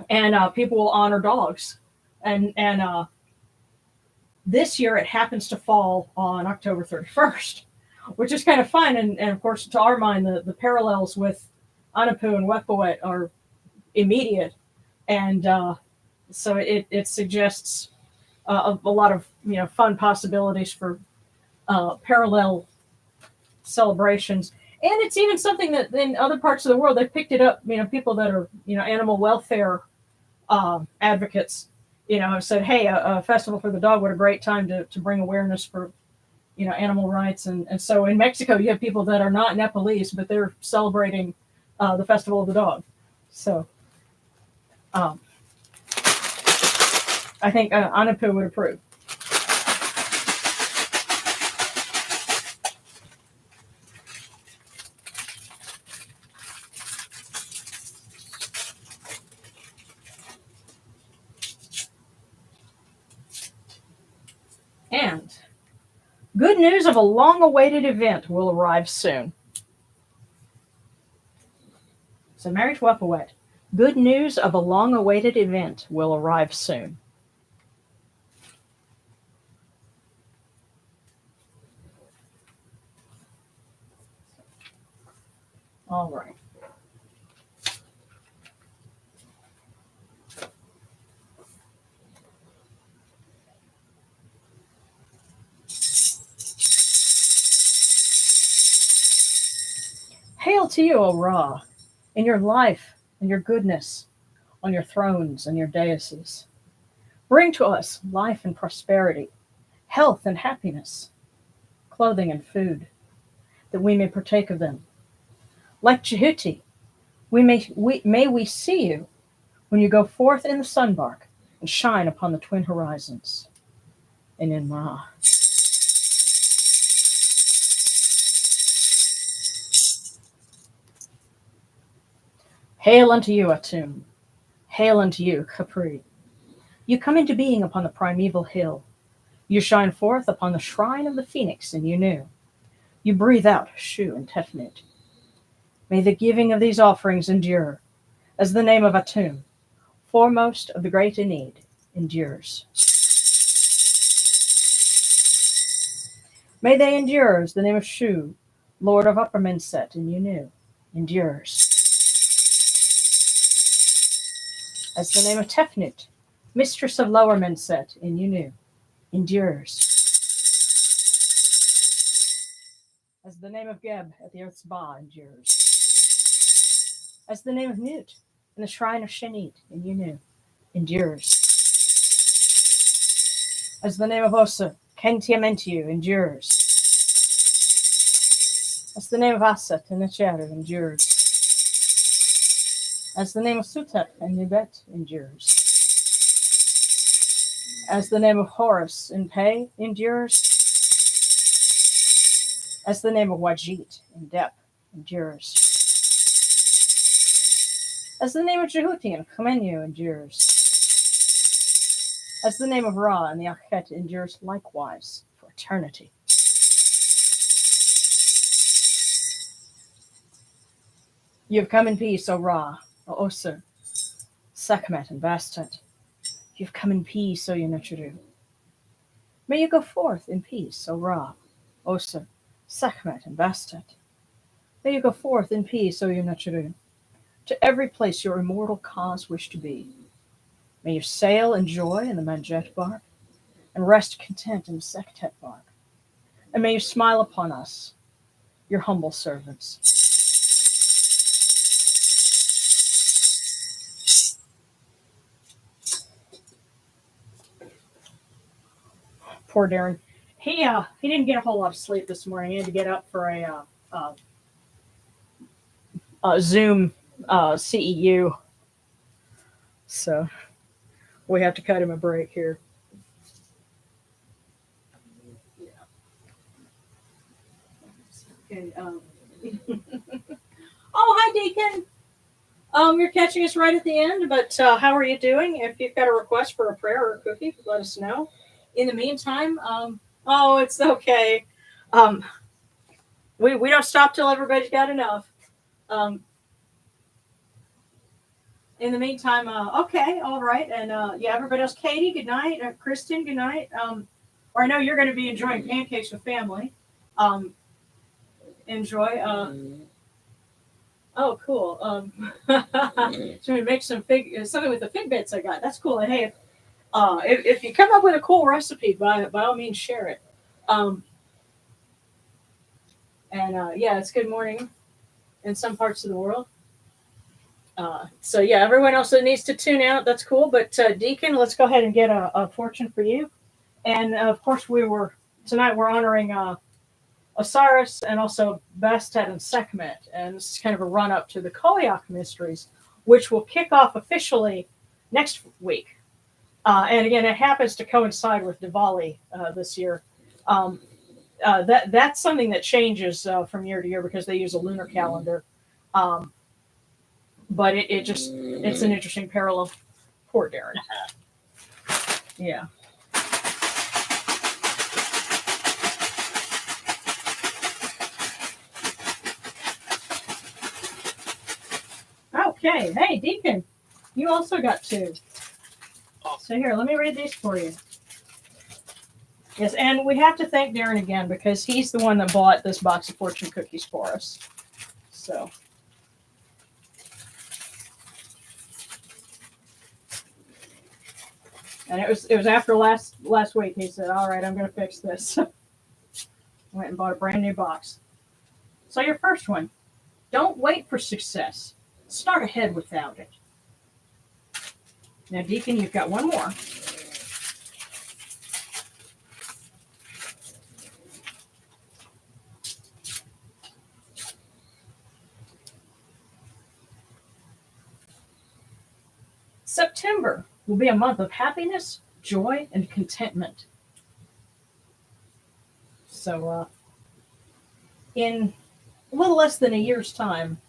And people will honor dogs. And this year it happens to fall on October 31st, which is kind of fun. And of course, to our mind, the parallels with Anapu and Wepawet are immediate. And so it suggests a lot of fun possibilities for parallel celebrations, and it's even something that in other parts of the world they've picked it up. People that are animal welfare advocates, have said, "Hey, a festival for the dog, what a great time to bring awareness for animal rights." And so in Mexico, you have people that are not Nepalese, but they're celebrating the Festival of the Dog. So. I think Anapu would approve. And good news of a long-awaited event will arrive soon. So, Marriage Wepawet, good news of a long-awaited event will arrive soon. All right. Hail to you, O Ra, in your life and your goodness, on your thrones and your deities. Bring to us life and prosperity, health and happiness, clothing and food, that we may partake of them. Like Jehuti, may we see you when you go forth in the sunbark and shine upon the twin horizons. And in Ra. Hail unto you, Atum. Hail unto you, Capri. You come into being upon the primeval hill. You shine forth upon the shrine of the phoenix in Unu. You breathe out Shu and Tefnut. May the giving of these offerings endure, as the name of Atum, foremost of the great Enid, endures. May they endure as the name of Shu, Lord of Upper Menset in Unu, endures. As the name of Tefnut, Mistress of Lower Menset in Unu, endures. As the name of Geb at the Earth's Ba endures. As the name of Nut in the Shrine of Shenit in Unu, endures. As the name of Osa, Kentiamentiu, endures. As the name of Asset in the Chatter endures. As the name of Sutet and Nibet endures. As the name of Horus in Pei endures. As the name of Wajit in Dep endures. As the name of Jehuti in Khmenu endures. As the name of Ra in the Akhet endures likewise for eternity. You have come in peace, O Ra, O Osir, Sakhmet and Bastet. You have come in peace, O Yunachuru. May you go forth in peace, O Ra, Osir, Sakhmet and Bastet. May you go forth in peace, O Yunachuru, to every place your immortal cause wish to be. May you sail in joy in the Manjet bark, and rest content in the Sektet bark. And may you smile upon us, your humble servants. Poor Darren. He didn't get a whole lot of sleep this morning. He had to get up for a Zoom CEU. So we have to cut him a break here. Yeah. Okay. Oh, hi, Deacon. You're catching us right at the end, but how are you doing? If you've got a request for a prayer or a cookie, let us know. In the meantime, oh, it's okay. We don't stop till everybody's got enough. In the meantime, okay, all right, and yeah, everybody else. Katie, good night. Kristen, good night. Or I know you're going to be enjoying pancakes with family. Enjoy. Oh, cool. So we make something with the Fitbits I got. That's cool. And hey, if you come up with a cool recipe, by all means, share it. Yeah, it's good morning in some parts of the world. So yeah, everyone else that needs to tune out, that's cool. But Deacon, let's go ahead and get a fortune for you. And of course, tonight we're honoring Osiris and also Bastet and Sakhmet. And this is kind of a run up to the Kolyak mysteries, which will kick off officially next week. And again, it happens to coincide with Diwali this year. That's something that changes from year to year because they use a lunar calendar. But it's an interesting parallel. Poor Darren. Yeah. Okay. Hey, Deacon, you also got two. So here, let me read these for you. Yes, and we have to thank Darren again because he's the one that bought this box of fortune cookies for us. So And it was after last week. He said, "All right, I'm going to fix this." Went and bought a brand new box. So your first one, don't wait for success. Start ahead without it. Now, Deacon, you've got one more. September will be a month of happiness, joy, and contentment. So, in a little less than a year's time,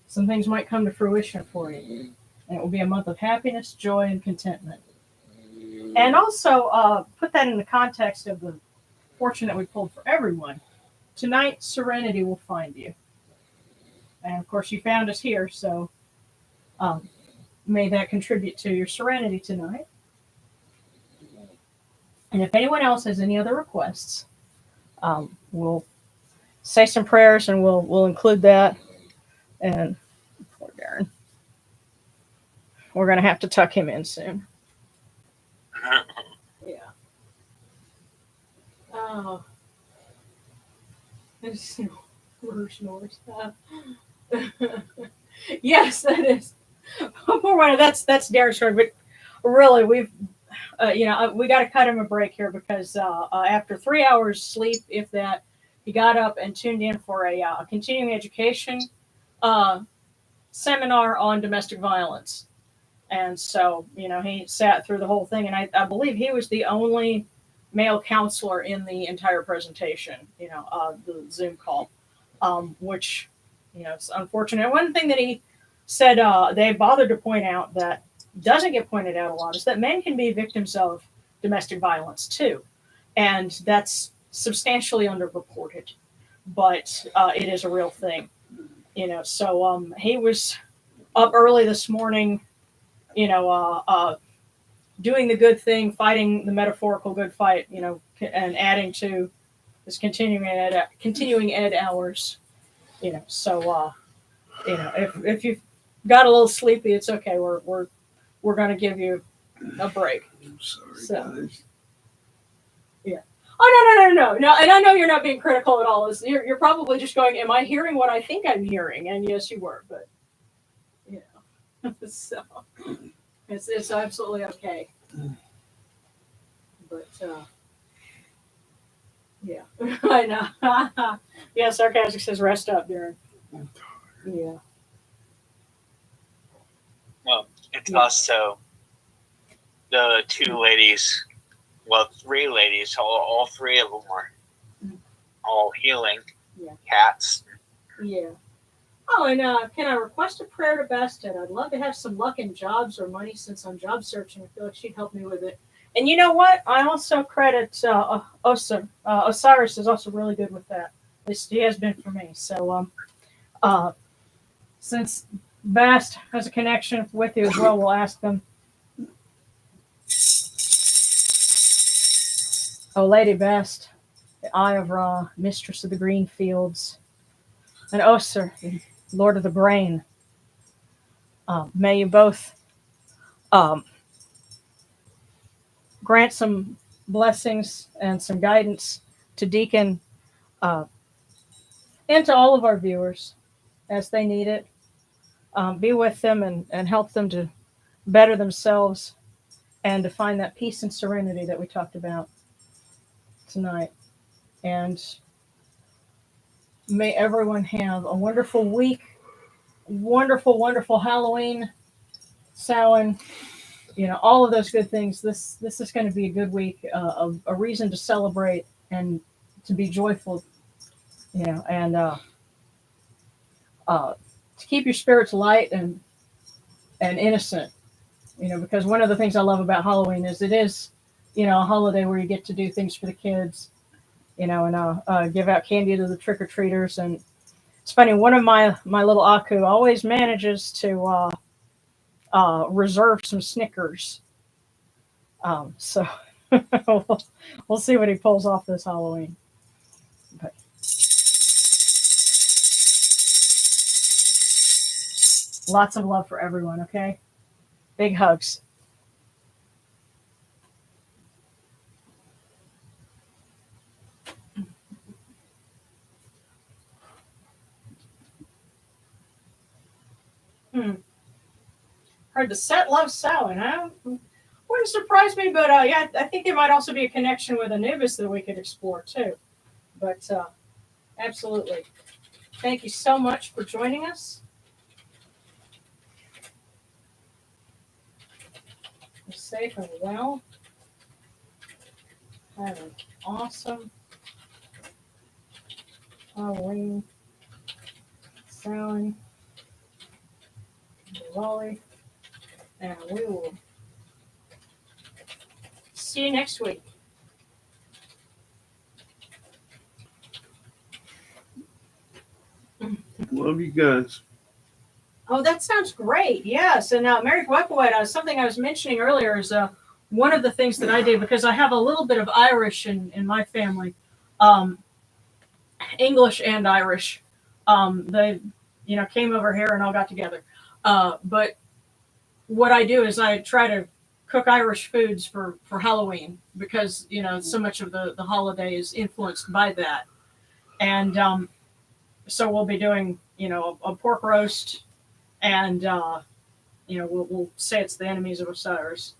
some things might come to fruition for you. And it will be a month of happiness, joy, and contentment. And also, put that in the context of the fortune that we pulled for everyone. Tonight, serenity will find you. And of course, you found us here, so may that contribute to your serenity tonight. And if anyone else has any other requests, we'll say some prayers and we'll include that. And poor Darren, we're going to have to tuck him in soon. Yeah. Oh. There's snores. Yes, that is. Poor one. That's Darren's story, but really, we've we got to cut him a break here because after 3 hours sleep, if that, he got up and tuned in for a continuing education seminar on domestic violence, and so he sat through the whole thing, and I believe he was the only male counselor in the entire presentation. The Zoom call, which it's unfortunate. One thing that he said they bothered to point out that doesn't get pointed out a lot is that men can be victims of domestic violence too, and that's substantially underreported, but it is a real thing. So he was up early this morning, doing the good thing, fighting the metaphorical good fight, and adding to his continuing ed hours, So if you've got a little sleepy, it's okay. We're going to give you a break. I'm sorry, So, guys. Yeah. Oh, no. And I know you're not being critical at all. You're probably just going, am I hearing what I think I'm hearing? And yes, you were, but, so it's absolutely okay. But, yeah, I know. Yeah, sarcastic says rest up, Darren. I'm tired. Yeah. Well, it's also the two ladies, well, three ladies, all three of them were all healing cats. Yeah. Oh, and can I request a prayer to Bastet? I'd love to have some luck in jobs or money since I'm job searching. I feel like she'd help me with it. And you know what? I also credit Osiris is also really good with that. At least he has been for me. So since Bast has a connection with you as well, we'll ask them. Oh, Lady Bast, the Eye of Ra, Mistress of the Green Fields, and Osir, the Lord of the Brain. May you both grant some blessings and some guidance to Deacon and to all of our viewers as they need it. Be with them and help them to better themselves and to find that peace and serenity that we talked about tonight. And may everyone have a wonderful week, wonderful, wonderful Halloween, Samhain, all of those good things. This is going to be a good week, a reason to celebrate and to be joyful, and to keep your spirits light and innocent, because one of the things I love about Halloween is it is, a holiday where you get to do things for the kids, and give out candy to the trick-or-treaters. And it's funny, one of my little Aku always manages to reserve some Snickers. So we'll see what he pulls off this Halloween. But lots of love for everyone, okay? Big hugs. Heard the set loves Samhain, huh? Wouldn't surprise me, but yeah, I think there might also be a connection with Anubis that we could explore too. But absolutely. Thank you so much for joining us. Be safe and well. Have an awesome Halloween, Samhain, Diwali, and we will see you next week. Love you guys. Oh, that sounds great. Yes. And Mary Wepaway, something I was mentioning earlier is one of the things that I did, because I have a little bit of Irish in my family, English and Irish. They, came over here and all got together. But what I do is I try to cook Irish foods for Halloween, because, so much of the holiday is influenced by that. And so we'll be doing, a pork roast, and we'll say it's the enemies of Osiris,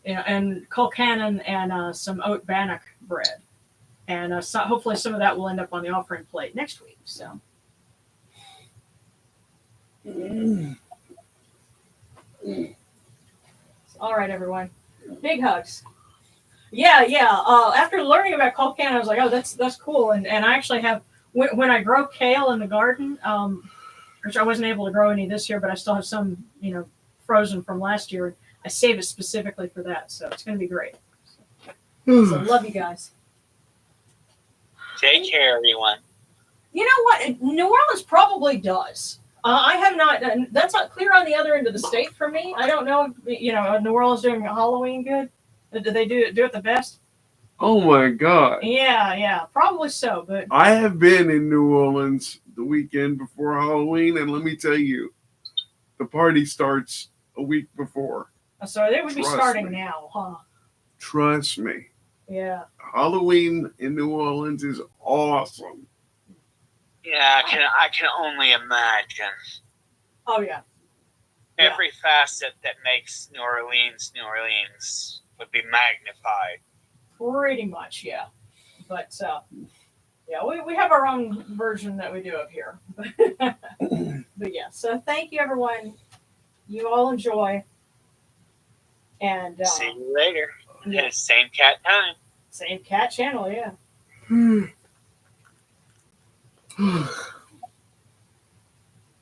and colcannon and some oat bannock bread, and so hopefully some of that will end up on the offering plate next week. So, all right, everyone, big hugs. Yeah. After learning about colcannon, I was like, oh, that's cool, and I actually have when I grow kale in the garden. Which I wasn't able to grow any this year, but I still have some, frozen from last year. I save it specifically for that, so it's going to be great. So love you guys. Take care, everyone. You know what? New Orleans probably does. I have not. That's not clear on the other end of the state for me. I don't know if New Orleans doing Halloween good. Do they do it the best? Oh my God. Yeah, probably so. But I have been in New Orleans the weekend before Halloween, and let me tell you, the party starts a week before. So they would be starting now, huh? Trust me. Yeah. Halloween in New Orleans is awesome. Yeah, I can only imagine. Oh yeah. Every facet that makes New Orleans would be magnified. Pretty much, yeah. But yeah, we have our own version that we do up here. But yeah, so thank you, everyone. You all enjoy. And see you later. Yeah. Same cat time. Same cat channel, yeah.